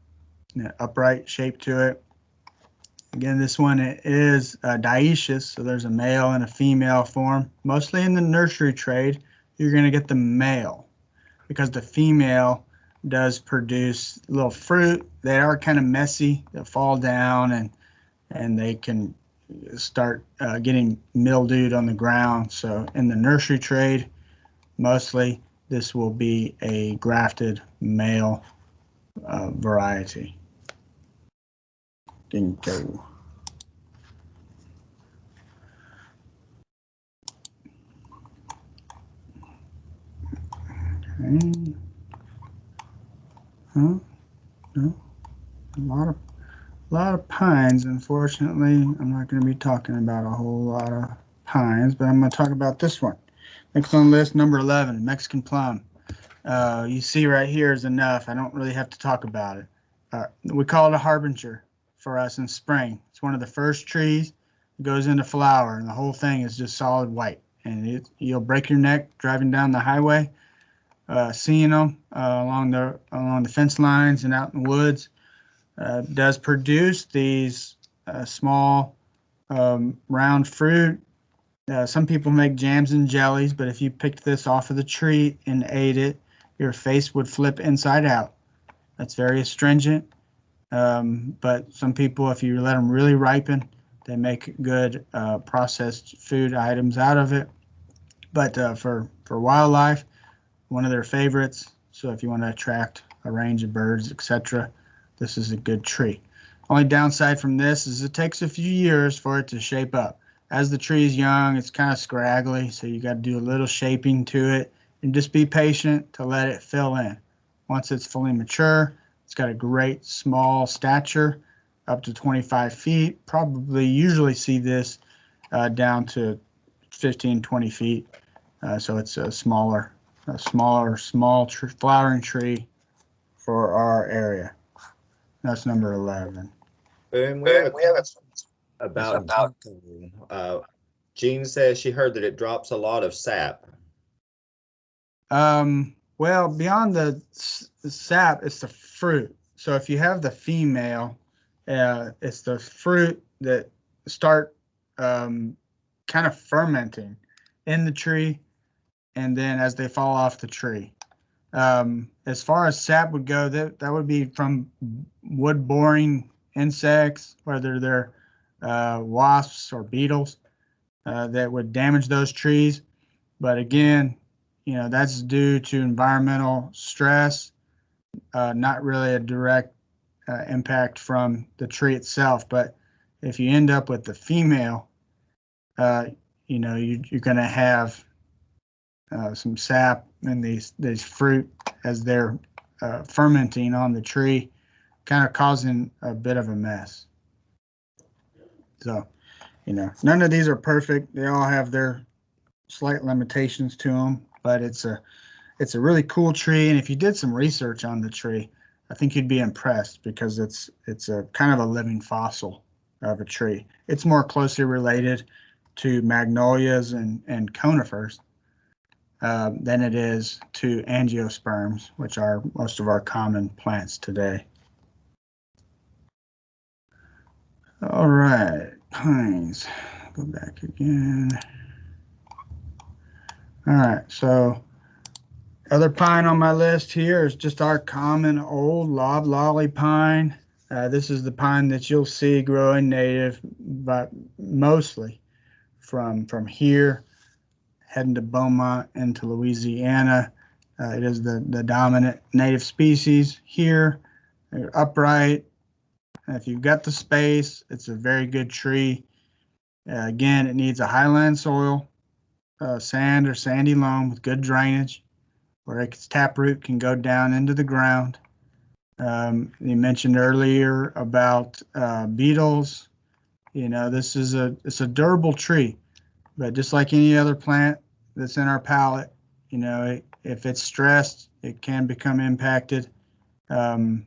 an upright shape to it. Again, this one is dioecious, so there's a male and a female form. Mostly in the nursery trade, you're going to get the male because the female does produce little fruit. They are kind of messy. They'll fall down and they can start getting mildewed on the ground. So in the nursery trade, mostly this will be a grafted male variety. Ginkgo. Okay. Huh? No. A lot of pines. Unfortunately, I'm not going to be talking about a whole lot of pines, but I'm going to talk about this one. Next on the list, number 11, Mexican Plum. You see right here is enough. I don't really have to talk about it. We call it a harbinger for us in spring. It's one of the first trees that goes into flower, and the whole thing is just solid white. And you'll break your neck driving down the highway, seeing them along the fence lines and out in the woods. Does produce these small round fruit. Some people make jams and jellies, but if you picked this off of the tree and ate it, your face would flip inside out. That's very astringent. But some people, if you let them really ripen, they make good processed food items out of it. But for wildlife, one of their favorites. So if you want to attract a range of birds, etc., this is a good tree. Only downside from this is it takes a few years for it to shape up. As the tree is young, it's kind of scraggly, so you got to do a little shaping to it and just be patient to let it fill in. Once it's fully mature, it's got a great small stature, up to 25 feet. Probably usually see this down to 15, 20 feet. So it's a small flowering tree for our area. That's number 11. And we have about Jean says she heard that it drops a lot of sap. Well, beyond the sap, it's the fruit. So if you have the female, it's the fruit that start kind of fermenting in the tree, and then as they fall off the tree. As far as sap would go, that would be from wood-boring insects, whether they're wasps or beetles, that would damage those trees. But again, that's due to environmental stress, not really a direct impact from the tree itself. But if you end up with the female, you're going to have some sap in these fruit as they're fermenting on the tree, kind of causing a bit of a mess. So, none of these are perfect. They all have their slight limitations to them, but it's a really cool tree. And if you did some research on the tree, I think you'd be impressed because it's a kind of a living fossil of a tree. It's more closely related to magnolias and conifers than it is to angiosperms, which are most of our common plants today. All right, pines. Go back again. All right, so other pine on my list here is just our common old loblolly pine. This is the pine that you'll see growing native, but mostly from here, heading to Beaumont into Louisiana. It is the dominant native species here. They're upright. If you've got the space, it's a very good tree. Again, it needs a highland soil, sand or sandy loam with good drainage, where its taproot can go down into the ground. You mentioned earlier about beetles. This is it's a durable tree, but just like any other plant that's in our palette, if it's stressed, it can become impacted and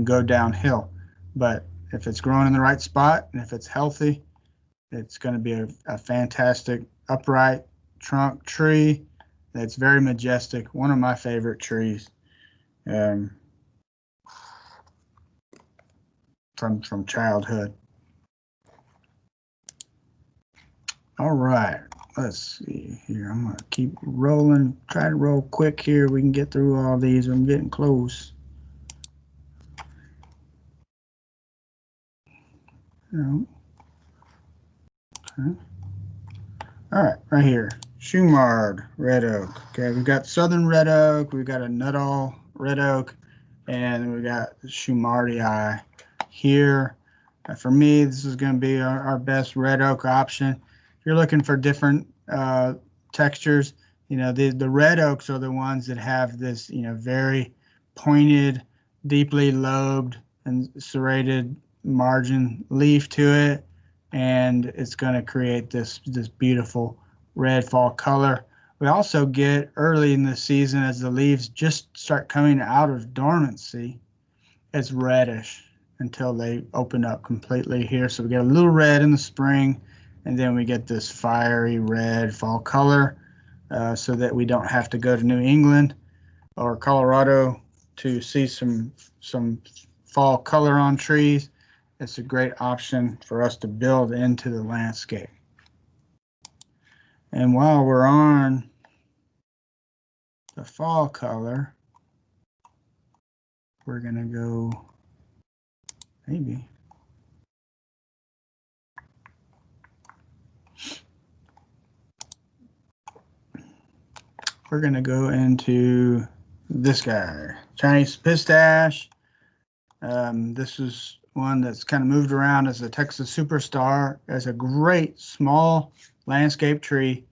go downhill. But if it's growing in the right spot and if it's healthy, it's going to be a fantastic upright trunk tree That's very majestic. One of my favorite trees from childhood. All right, let's see here. I'm gonna keep rolling. Try to roll quick here. We can get through all these. I'm getting close. No. Okay. All right here. Shumard red oak. Okay, we've got southern red oak. We've got a Nuttall red oak, and we got Shumardii here. For me, this is going to be our best red oak option. If you're looking for different textures, you know, the red oaks are the ones that have this, you know, very pointed, deeply lobed and serrated margin leaf to it, and it's going to create this beautiful red fall color. We also get early in the season, as the leaves just start coming out of dormancy, it's reddish until they open up completely here. So we get a little red in the spring, and then we get this fiery red fall color, so that we don't have to go to New England or Colorado to see some fall color on trees. It's a great option for us to build into the landscape. And while we're on the fall color, we're gonna go, maybe. We're gonna go into this guy, Chinese pistache. This is one that's kind of moved around as a Texas superstar, as a great small landscape tree.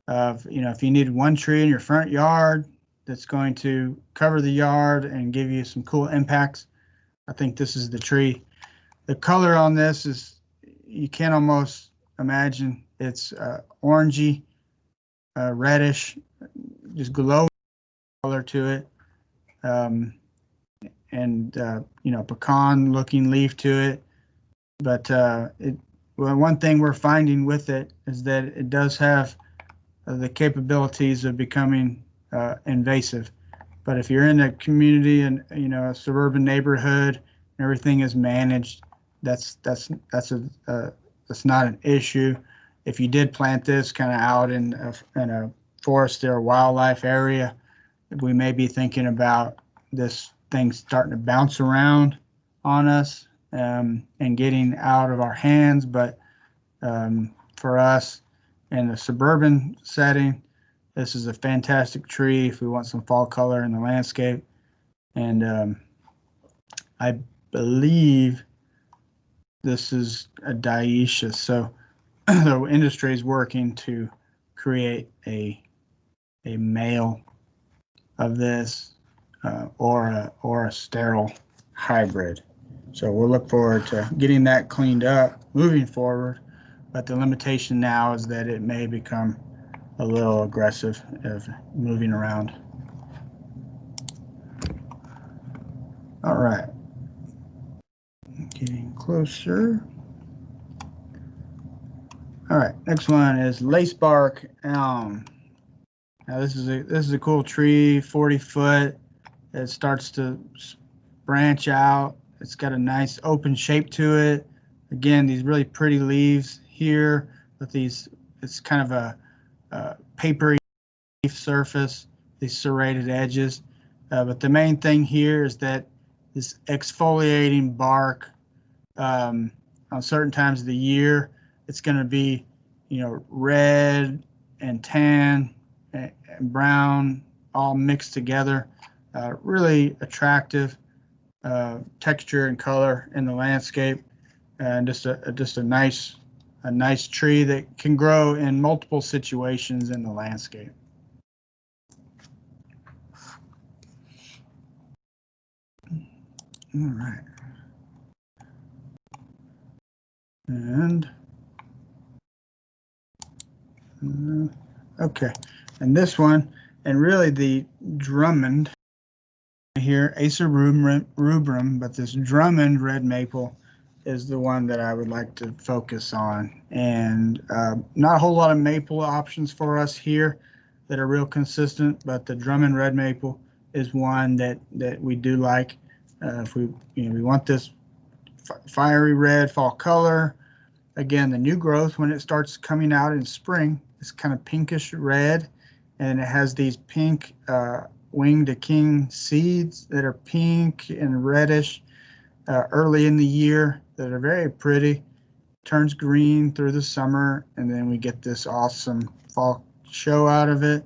You know, if you need one tree in your front yard that's going to cover the yard and give you some cool impacts, I think this is the tree. The color on this is, you can almost imagine it's orangey, reddish, just glowing color to it, and you know, pecan looking leaf to it. But well, one thing we're finding with it is that it does have the capabilities of becoming invasive. But if you're in a community and, you know, a suburban neighborhood and everything is managed, that's not an issue. If you did plant this kind of out in a forest or wildlife area, we may be thinking about this thing starting to bounce around on us and getting out of our hands. But for us in the suburban setting, this is a fantastic tree if we want some fall color in the landscape. And I believe this is a dioecious, so the industry is working to create a male of this or a sterile hybrid. So we'll look forward to getting that cleaned up moving forward. But the limitation now is that it may become a little aggressive of moving around. All right, getting closer. All right, next one is lacebark elm. Now this is a cool tree, 40 foot. It starts to branch out. It's got a nice open shape to it. Again, these really pretty leaves here with these, it's kind of a papery leaf surface, these serrated edges. But the main thing here is that this exfoliating bark, on certain times of the year, it's going to be, you know, red and tan and brown all mixed together. Really attractive texture and color in the landscape, and just a nice tree that can grow in multiple situations in the landscape. All right. And okay, and this one, and really the Drummond here, Acer rubrum, but this Drummond Red Maple is the one that I would like to focus on. And not a whole lot of maple options for us here. that are real consistent, but the Drummond Red Maple is one that we do like. If we want this fiery red fall color. Again, the new growth when it starts coming out in spring is kind of pinkish red, and it has these pink winged king seeds that are pink and reddish early in the year that are very pretty. Turns green through the summer, and then we get this awesome fall show out of it.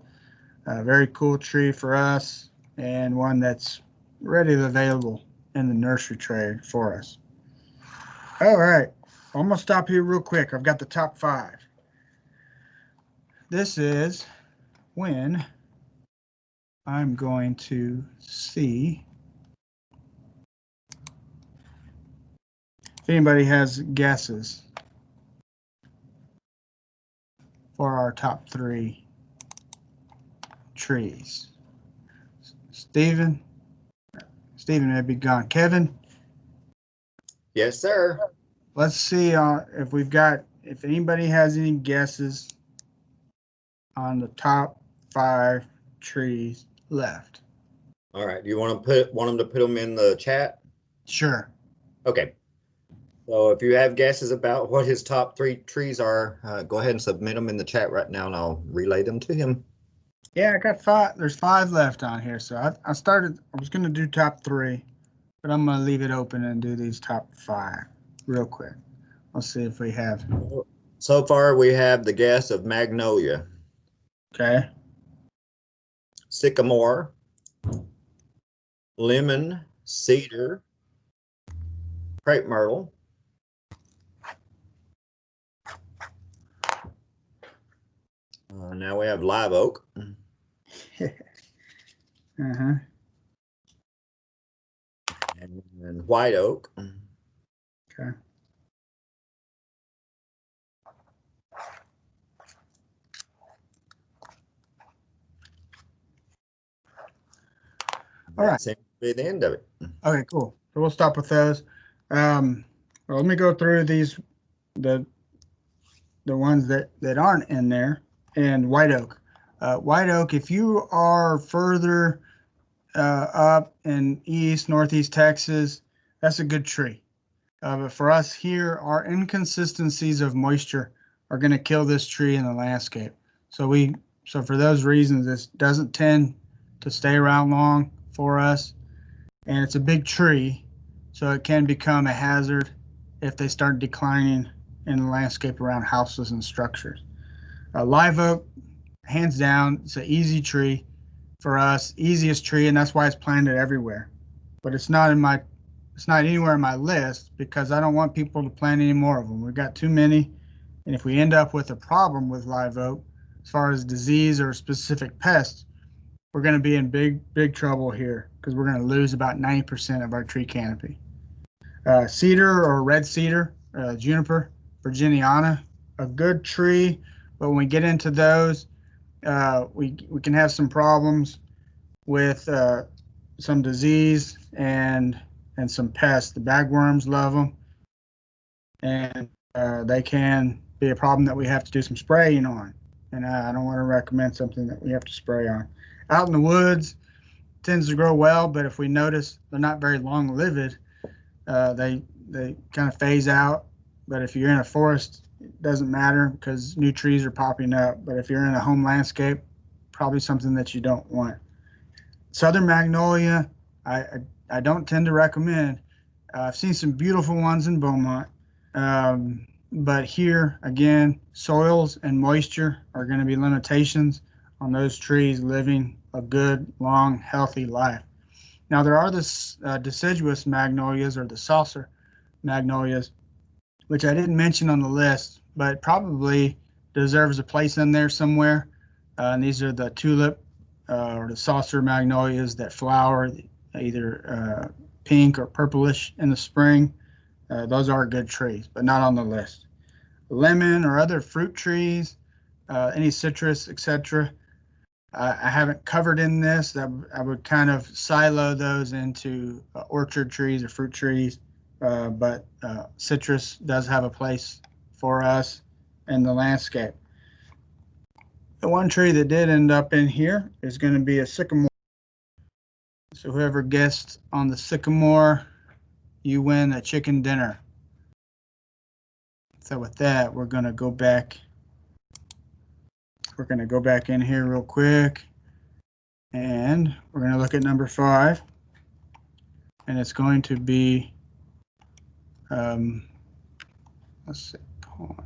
A very cool tree for us, and one that's readily available in the nursery trade for us. All right, I'm gonna stop here real quick. I've got the top 5. This is when I'm going to see if anybody has guesses for our top 3 trees. Stephen may be gone. Kevin? Yes, sir. Let's see if anybody has any guesses on the top 5 trees left. All right. Do you want them to put them in the chat? Sure. Okay. So if you have guesses about what his top 3 trees are, go ahead and submit them in the chat right now, and I'll relay them to him. Yeah, I got 5. There's 5 left on here. So I was going to do top 3, but I'm going to leave it open and do these top 5 real quick. Let's see if we have. So far, we have the guess of magnolia. Okay. Sycamore, lemon, cedar, crepe myrtle, now we have live oak. Uh-huh. And white oak. Okay. All right. Seems to be the end of it. Okay, cool. So we'll stop with those. Well, let me go through these, the ones that aren't in there. And white oak. White oak, if you are further up in northeast Texas, that's a good tree. But for us here, our inconsistencies of moisture are going to kill this tree in the landscape. So for those reasons, this doesn't tend to stay around long for us. And it's a big tree, so it can become a hazard if they start declining in the landscape around houses and structures. Live oak, hands down, it's an easy tree for us, easiest tree, and that's why it's planted everywhere. But it's not anywhere in my list because I don't want people to plant any more of them. We've got too many, and if we end up with a problem with live oak, as far as disease or specific pests, we're going to be in big trouble here because we're going to lose about 90% of our tree canopy. Cedar or red cedar, juniper, virginiana, a good tree, but when we get into those, we can have some problems with some disease and some pests. The bagworms love them, and they can be a problem that we have to do some spraying on. And I don't want to recommend something that we have to spray on. Out in the woods, tends to grow well, but if we notice they're not very long-lived, they kind of phase out. But if you're in a forest, it doesn't matter because new trees are popping up. But if you're in a home landscape, probably something that you don't want. Southern magnolia, I don't tend to recommend. I've seen some beautiful ones in Beaumont, but here again, soils and moisture are going to be limitations on those trees living a good, long, healthy life. Now there are the deciduous magnolias or the saucer magnolias, which I didn't mention on the list, but probably deserves a place in there somewhere. And these are the tulip or the saucer magnolias that flower either pink or purplish in the spring. Those are good trees, but not on the list. Lemon or other fruit trees, any citrus, etc. I haven't covered in this. I would kind of silo those into orchard trees or fruit trees, but citrus does have a place for us in the landscape. The one tree that did end up in here is going to be a sycamore. So whoever guessed on the sycamore, you win a chicken dinner. So with that, we're going to go back. We're going to go back in here real quick, and we're going to look at number 5, and it's going to be, let's see, pond.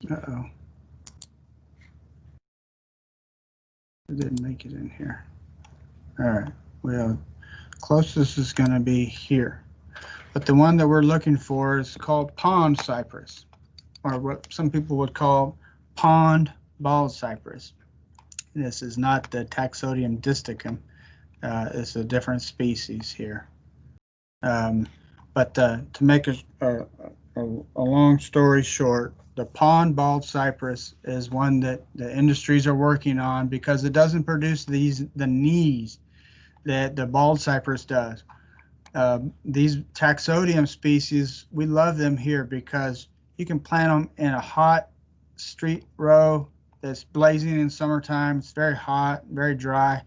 Uh-oh. It didn't make it in here. All right, well, closest is going to be here. But the one that we're looking for is called pond cypress, or what some people would call pond bald cypress. This is not the Taxodium disticum. It's a different species here. But to make a long story short, the pond bald cypress is one that the industries are working on because it doesn't produce the knees that the bald cypress does. These Taxodium species, we love them here because you can plant them in a hot street row that's blazing in summertime. It's very hot, very dry,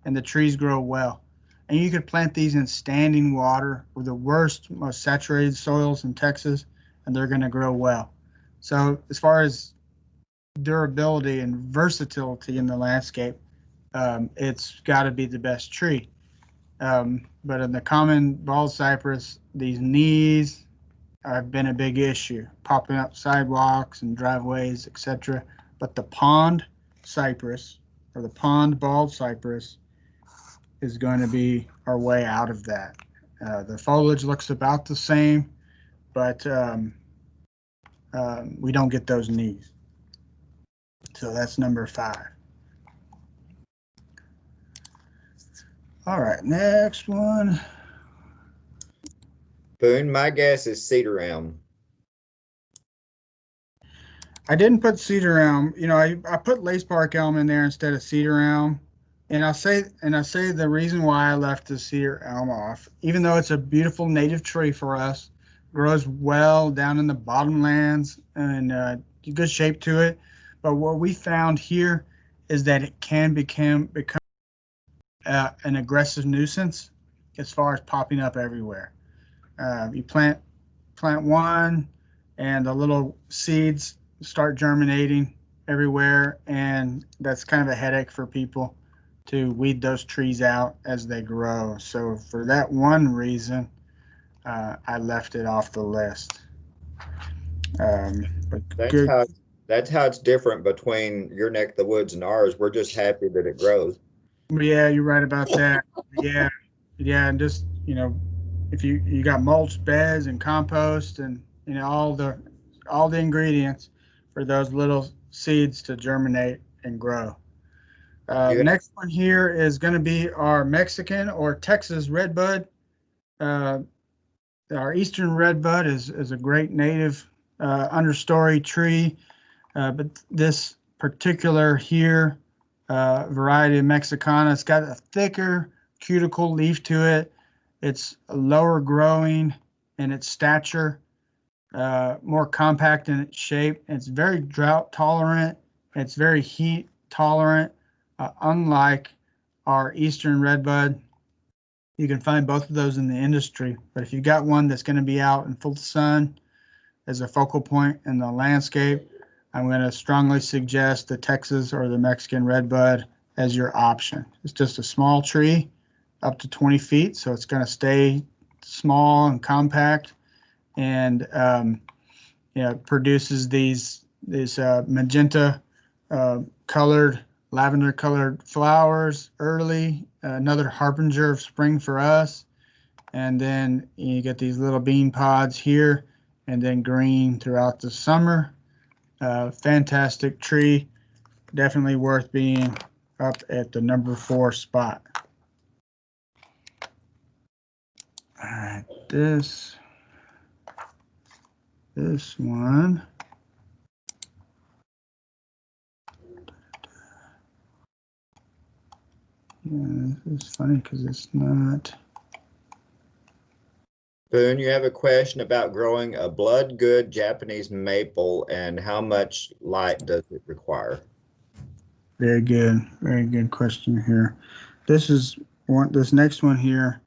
and the trees grow well. And you could plant these in standing water with the worst, most saturated soils in Texas, and they're going to grow well. So as far as durability and versatility in the landscape, it's got to be the best tree. But in the common bald cypress, these knees have been a big issue, popping up sidewalks and driveways, etc. But the pond cypress, or the pond bald cypress, is going to be our way out of that. The foliage looks about the same, but we don't get those knees. So that's number 5. All right, next one. Boone, my guess is cedar elm. I didn't put cedar elm. You know, I put lace bark elm in there instead of cedar elm. And I say the reason why I left the cedar elm off, even though it's a beautiful native tree for us, grows well down in the bottomlands and good shape to it. But what we found here is that it can become an aggressive nuisance as far as popping up everywhere. You plant one, and the little seeds start germinating everywhere, and that's kind of a headache for people to weed those trees out as they grow. So for that one reason, I left it off the list. But That's how it's different between your neck of the woods and ours. We're just happy that it grows. Yeah, you're right about that. Yeah, and just, you know, if you got mulch beds and compost and, you know, all the ingredients for those little seeds to germinate and grow. Next one here is going to be our Mexican or Texas redbud. Our eastern redbud is a great native understory tree, but this particular here variety of Mexicana, it's got a thicker cuticle leaf to it. It's lower growing in its stature, more compact in its shape. It's very drought tolerant. It's very heat tolerant. Unlike our eastern redbud, you can find both of those in the industry. But if you've got one that's going to be out in full sun as a focal point in the landscape, I'm going to strongly suggest the Texas or the Mexican redbud as your option. It's just a small tree, up to 20 feet, so it's going to stay small and compact, and you know, produces these magenta colored, lavender colored flowers early, another harbinger of spring for us. And then you get these little bean pods here, and then green throughout the summer. Fantastic tree, definitely worth being up at the number 4 spot. All right, this one. Yeah, this is funny because it's not. Boone, you have a question about growing a blood good Japanese maple and how much light does it require? Very good question here. This is one. This next one here.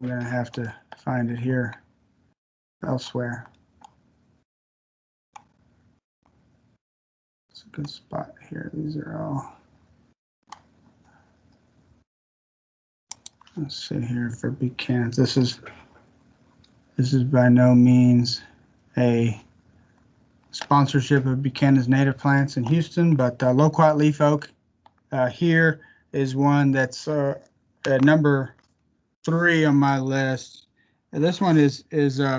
I'm gonna have to find it here elsewhere. It's a good spot here. These are all. Let's see here for Buchanan's. This is by no means a sponsorship of Buchanan's native plants in Houston, but Loquat Leaf Oak here is one that's at number 3 on my list. And this one is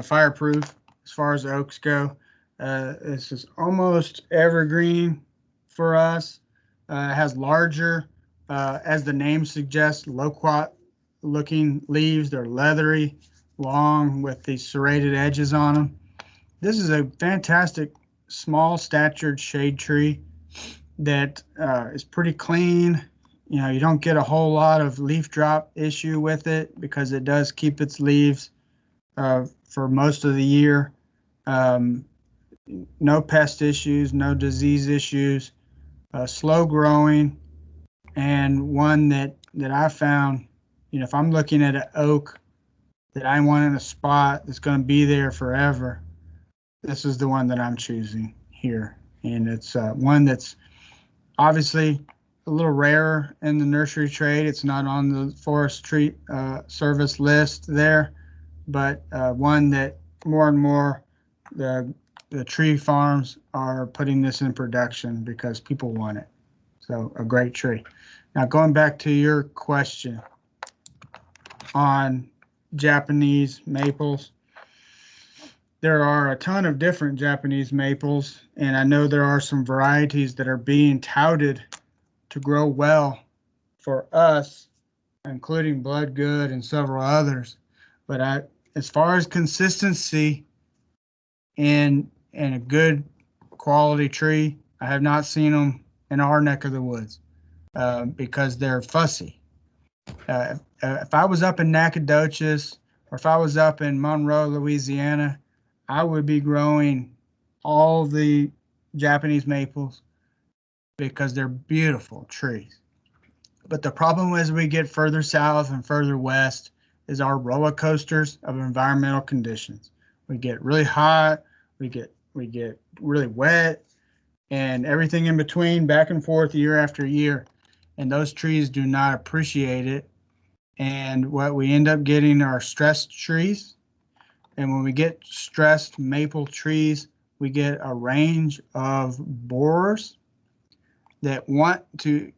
fireproof as far as the oaks go. This is almost evergreen for us. It has larger, as the name suggests, loquat looking leaves. They're leathery, long with these serrated edges on them. This is a fantastic small statured shade tree that is pretty clean. You know, you don't get a whole lot of leaf drop issue with it because it does keep its leaves for most of the year. No pest issues, no disease issues, slow growing, and one that I found, you know, if I'm looking at an oak that I want in a spot that's going to be there forever, this is the one that I'm choosing here. And it's one that's obviously a little rarer in the nursery trade. It's not on the Forestry service list there, but one that more and more the tree farms are putting this in production because people want it. So a great tree. Now going back to your question on Japanese maples, there are a ton of different Japanese maples, and I know there are some varieties that are being touted to grow well for us, including Bloodgood and several others. But as far as consistency and a good quality tree, I have not seen them in our neck of the woods because they're fussy. If I was up in Nacogdoches or if I was up in Monroe, Louisiana, I would be growing all the Japanese maples because they're beautiful trees. But the problem as we get further south and further west is our roller coasters of environmental conditions. We get really hot, we get really wet, and everything in between, back and forth year after year. And those trees do not appreciate it. And what we end up getting are stressed trees. And when we get stressed maple trees, we get a range of borers that want to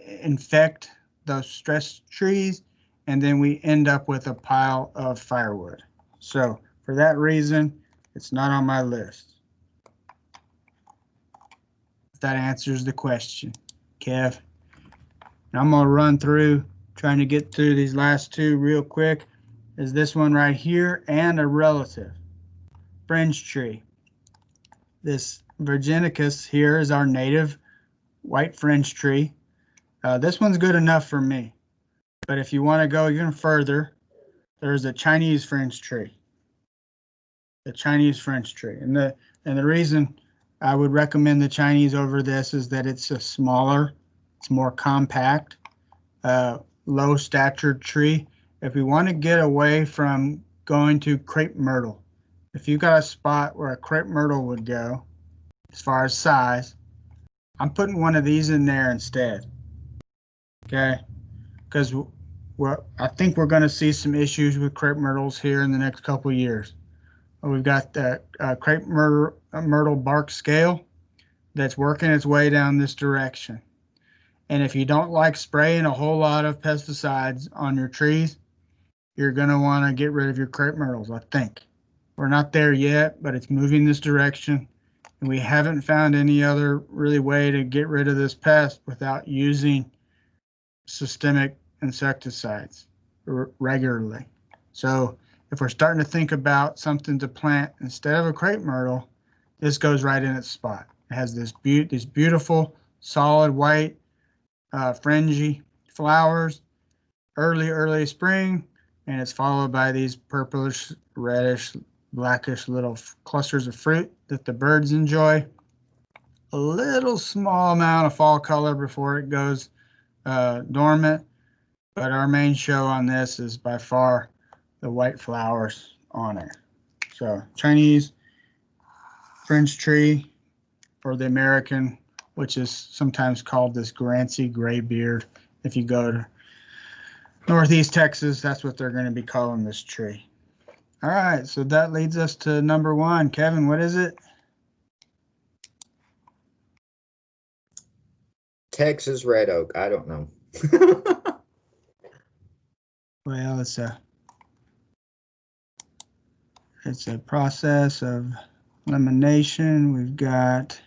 infect those stressed trees, and then we end up with a pile of firewood. So for that reason, it's not on my list. If that answers the question, Kev. Now I'm gonna run through, trying to get through these last two real quick. Is this one right here and a relative, fringe tree. This Virginicus here is our native white fringe tree. This one's good enough for me, but if you want to go even further, there's a Chinese fringe tree. The Chinese fringe tree, and the reason I would recommend the Chinese over this is that it's a smaller, it's more compact, low statured tree. If we want to get away from going to Crepe Myrtle, if you got a spot where a Crepe Myrtle would go, as far as size, I'm putting one of these in there instead. Okay, because I think we're going to see some issues with Crepe Myrtles here in the next couple of years. We've got the Crepe Myrtle bark scale that's working its way down this direction. And if you don't like spraying a whole lot of pesticides on your trees, you're going to want to get rid of your Crepe Myrtles, I think. We're not there yet, but it's moving this direction. And we haven't found any other really way to get rid of this pest without using systemic insecticides regularly. So if we're starting to think about something to plant instead of a Crepe Myrtle, this goes right in its spot. It has these beautiful solid white fringy flowers early spring, and it's followed by these purplish, reddish, blackish little clusters of fruit that the birds enjoy. A little small amount of fall color before it goes dormant, but our main show on this is by far the white flowers on it. So Chinese French tree, or the American, which is sometimes called this Grancy graybeard. If you go to Northeast Texas, that's what they're going to be calling this tree. All right, so that leads us to number 1. Kevin, what is it? Texas red oak. I don't know. Well, it's a process of elimination. We've got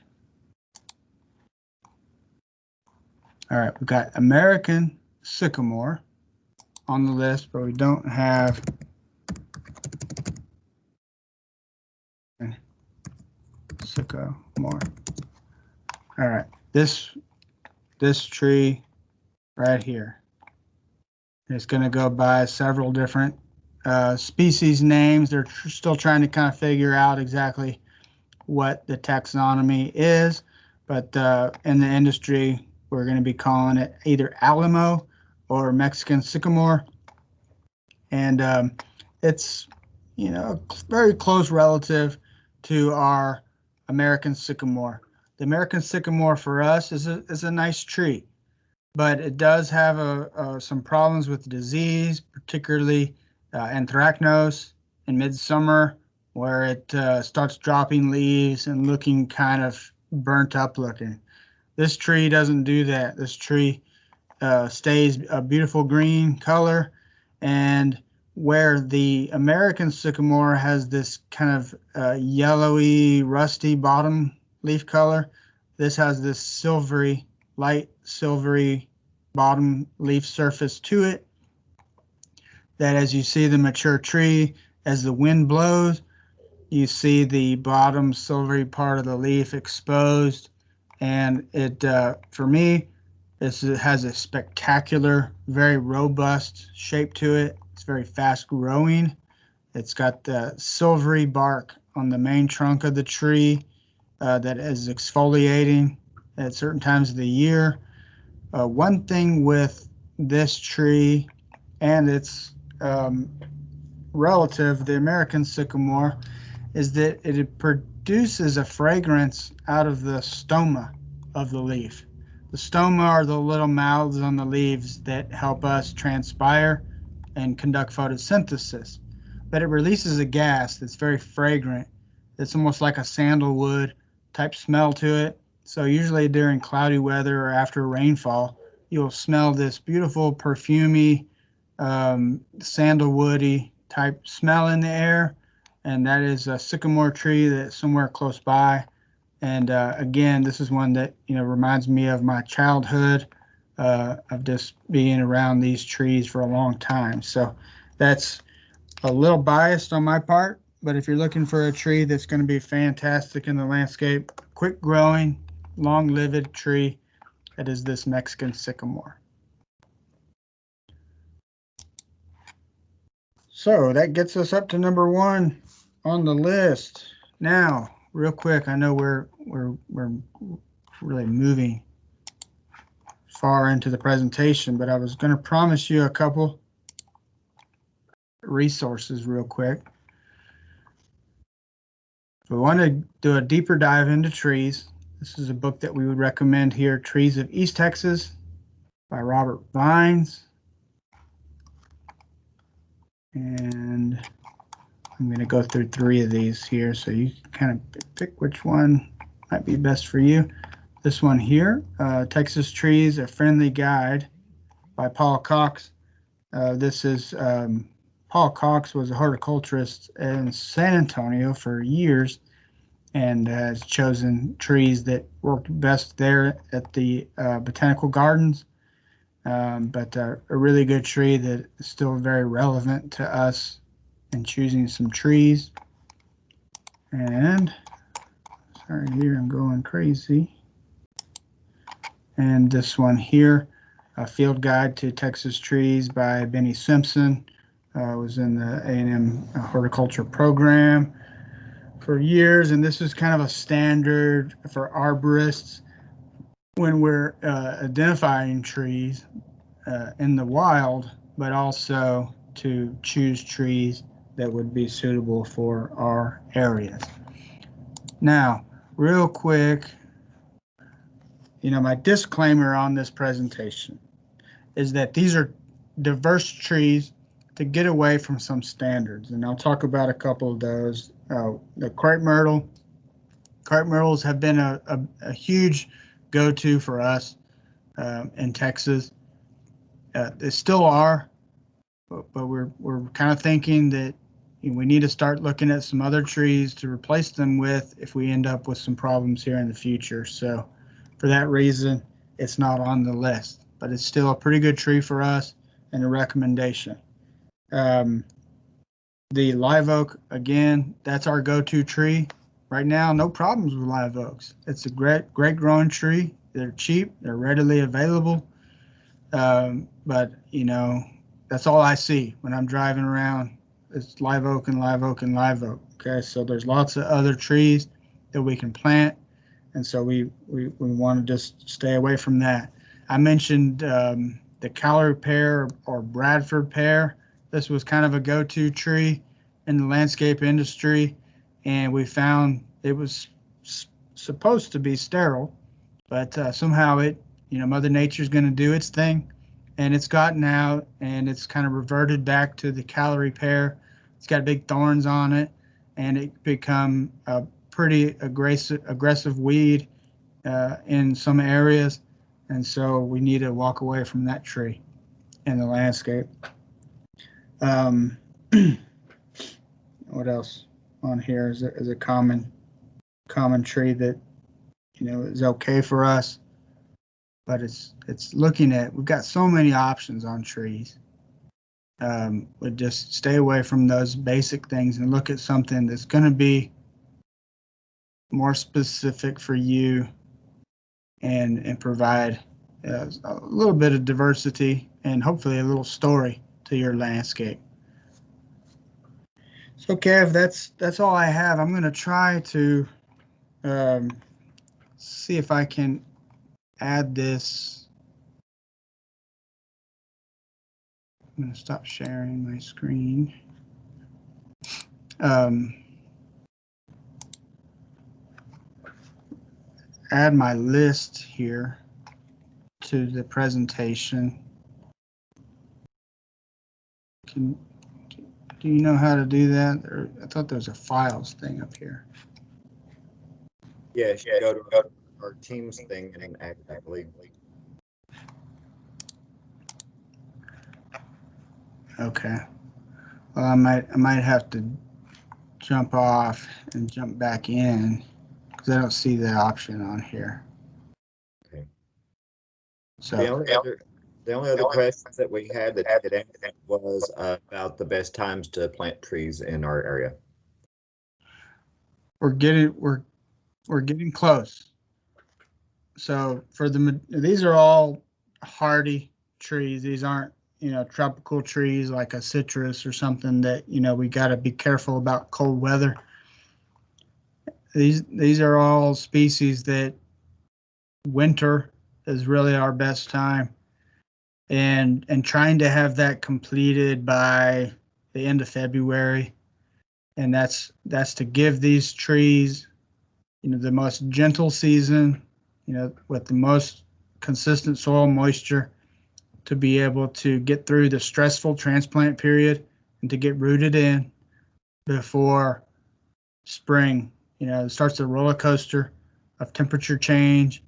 American sycamore on the list, but we don't have sycamore. All right, this tree right here is going to go by several different species names. They're still trying to kind of figure out exactly what the taxonomy is, but in the industry, we're going to be calling it either Alamo or Mexican sycamore. And it's, very close relative to our American sycamore. The American sycamore for us is a nice tree, but it does have some problems with disease, particularly anthracnose in midsummer, where it starts dropping leaves and looking kind of burnt up looking. This tree doesn't do that. This tree stays a beautiful green color, and where the American sycamore has this kind of yellowy, rusty bottom leaf color, this has this silvery, light silvery bottom leaf surface to it, that as you see the mature tree, as the wind blows, you see the bottom silvery part of the leaf exposed. And it, for me, it has a spectacular, very robust shape to it. It's very fast growing. It's got the silvery bark on the main trunk of the tree that is exfoliating at certain times of the year. One thing with this tree and its relative, the American sycamore, is that it produces a fragrance out of the stoma of the leaf. The stoma are the little mouths on the leaves that help us transpire and conduct photosynthesis. But it releases a gas that's very fragrant. It's almost like a sandalwood type smell to it. So usually during cloudy weather or after rainfall, you'll smell this beautiful perfumey, sandalwoody type smell in the air. And that is a sycamore tree that's somewhere close by. And again, this is one that reminds me of my childhood, of just being around these trees for a long time. So that's a little biased on my part, but if you're looking for a tree that's going to be fantastic in the landscape, quick growing, long-lived tree, that is this Mexican sycamore. So that gets us up to number 1 on the list. Now, real quick, I know we're really moving far into the presentation, but I was going to promise you a couple resources real quick. If we want to do a deeper dive into trees, this is a book that we would recommend here, Trees of East Texas by Robert Vines. And I'm going to go through 3 of these here, so you can kind of pick which one might be best for you. This one here, Texas Trees, A Friendly Guide by Paul Cox. This is, Paul Cox was a horticulturist in San Antonio for years and has chosen trees that worked best there at the botanical gardens. But a really good tree that is still very relevant to us in choosing some trees. And Sorry, here I'm going crazy. And this one here, a field guide to Texas trees by Benny Simpson. Was in the A&M horticulture program for years, and this is kind of a standard for arborists when we're identifying trees in the wild, but also to choose trees that would be suitable for our areas. Now, real quick, my disclaimer on this presentation is that these are diverse trees to get away from some standards, and I'll talk about a couple of those. The Crepe Myrtle. Crepe Myrtles have been a huge go-to for us in Texas. They still are, but we're kind of thinking that we need to start looking at some other trees to replace them with if we end up with some problems here in the future. So for that reason, it's not on the list, but it's still a pretty good tree for us and a recommendation. The live oak, again, that's our go-to tree. Right now, no problems with live oaks. It's a great growing tree. They're cheap, they're readily available. But that's all I see when I'm driving around. It's live oak and live oak and live oak. Okay, so there's lots of other trees that we can plant, and so we want to just stay away from that. I mentioned the Calorie Pear or Bradford pear. This was kind of a go-to tree in the landscape industry, and we found it was supposed to be sterile, but somehow Mother Nature's going to do its thing, and it's gotten out, and it's kind of reverted back to the Calorie Pear. It's got big thorns on it, and it become a pretty aggressive weed in some areas, and so we need to walk away from that tree in the landscape. What else on here is a common tree that is okay for us, but it's looking at, we've got so many options on trees. But just stay away from those basic things and look at something that's going to be more specific for you and provide a little bit of diversity and hopefully a little story to your landscape. So Kev, that's all I have. I'm going to try to see if I can add this. I'm going to stop sharing my screen. Add my list here to the presentation. Do you know how to do that? Or I thought there was a files thing up here. Yes, you go to our Teams thing and add, I believe. Okay. Well, I might have to jump off and jump back in because I don't see the option on here. Okay. So the only other questions that we had that you had asked was about the best times to plant trees in our area. We're getting close. So these are all hardy trees. These aren't tropical trees like a citrus or something that we got to be careful about cold weather. These are all species that winter is really our best time, and trying to have that completed by the end of February, and that's to give these trees the most gentle season, with the most consistent soil moisture, to be able to get through the stressful transplant period and to get rooted in before spring. It starts the roller coaster of temperature change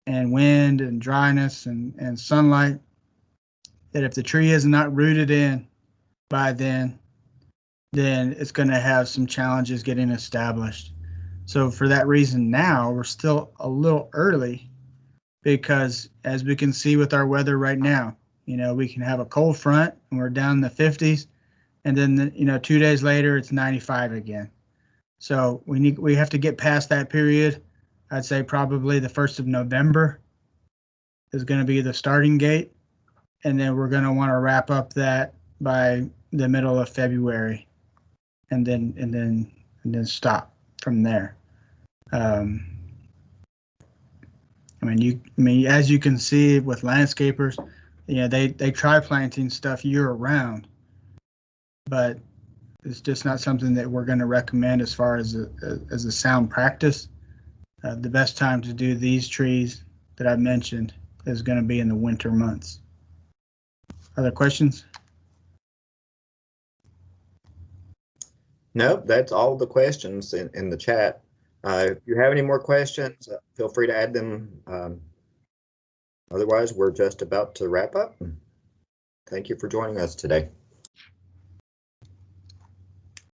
and wind and dryness and sunlight, that if the tree is not rooted in by then it's going to have some challenges getting established. So for that reason, now we're still a little early, because as we can see with our weather right now, we can have a cold front and we're down in the 50s, and then 2 days later it's 95 again. So we have to get past that period. I'd say probably the 1st of November is going to be the starting gate. And then we're going to want to wrap up that by the middle of February, and then stop from there. I mean, as you can see with landscapers, they try planting stuff year round, but it's just not something that we're going to recommend as far as a sound practice. The best time to do these trees that I mentioned is going to be in the winter months. Other questions? Nope, that's all the questions in the chat. If you have any more questions, feel free to add them. Otherwise, we're just about to wrap up. Thank you for joining us today.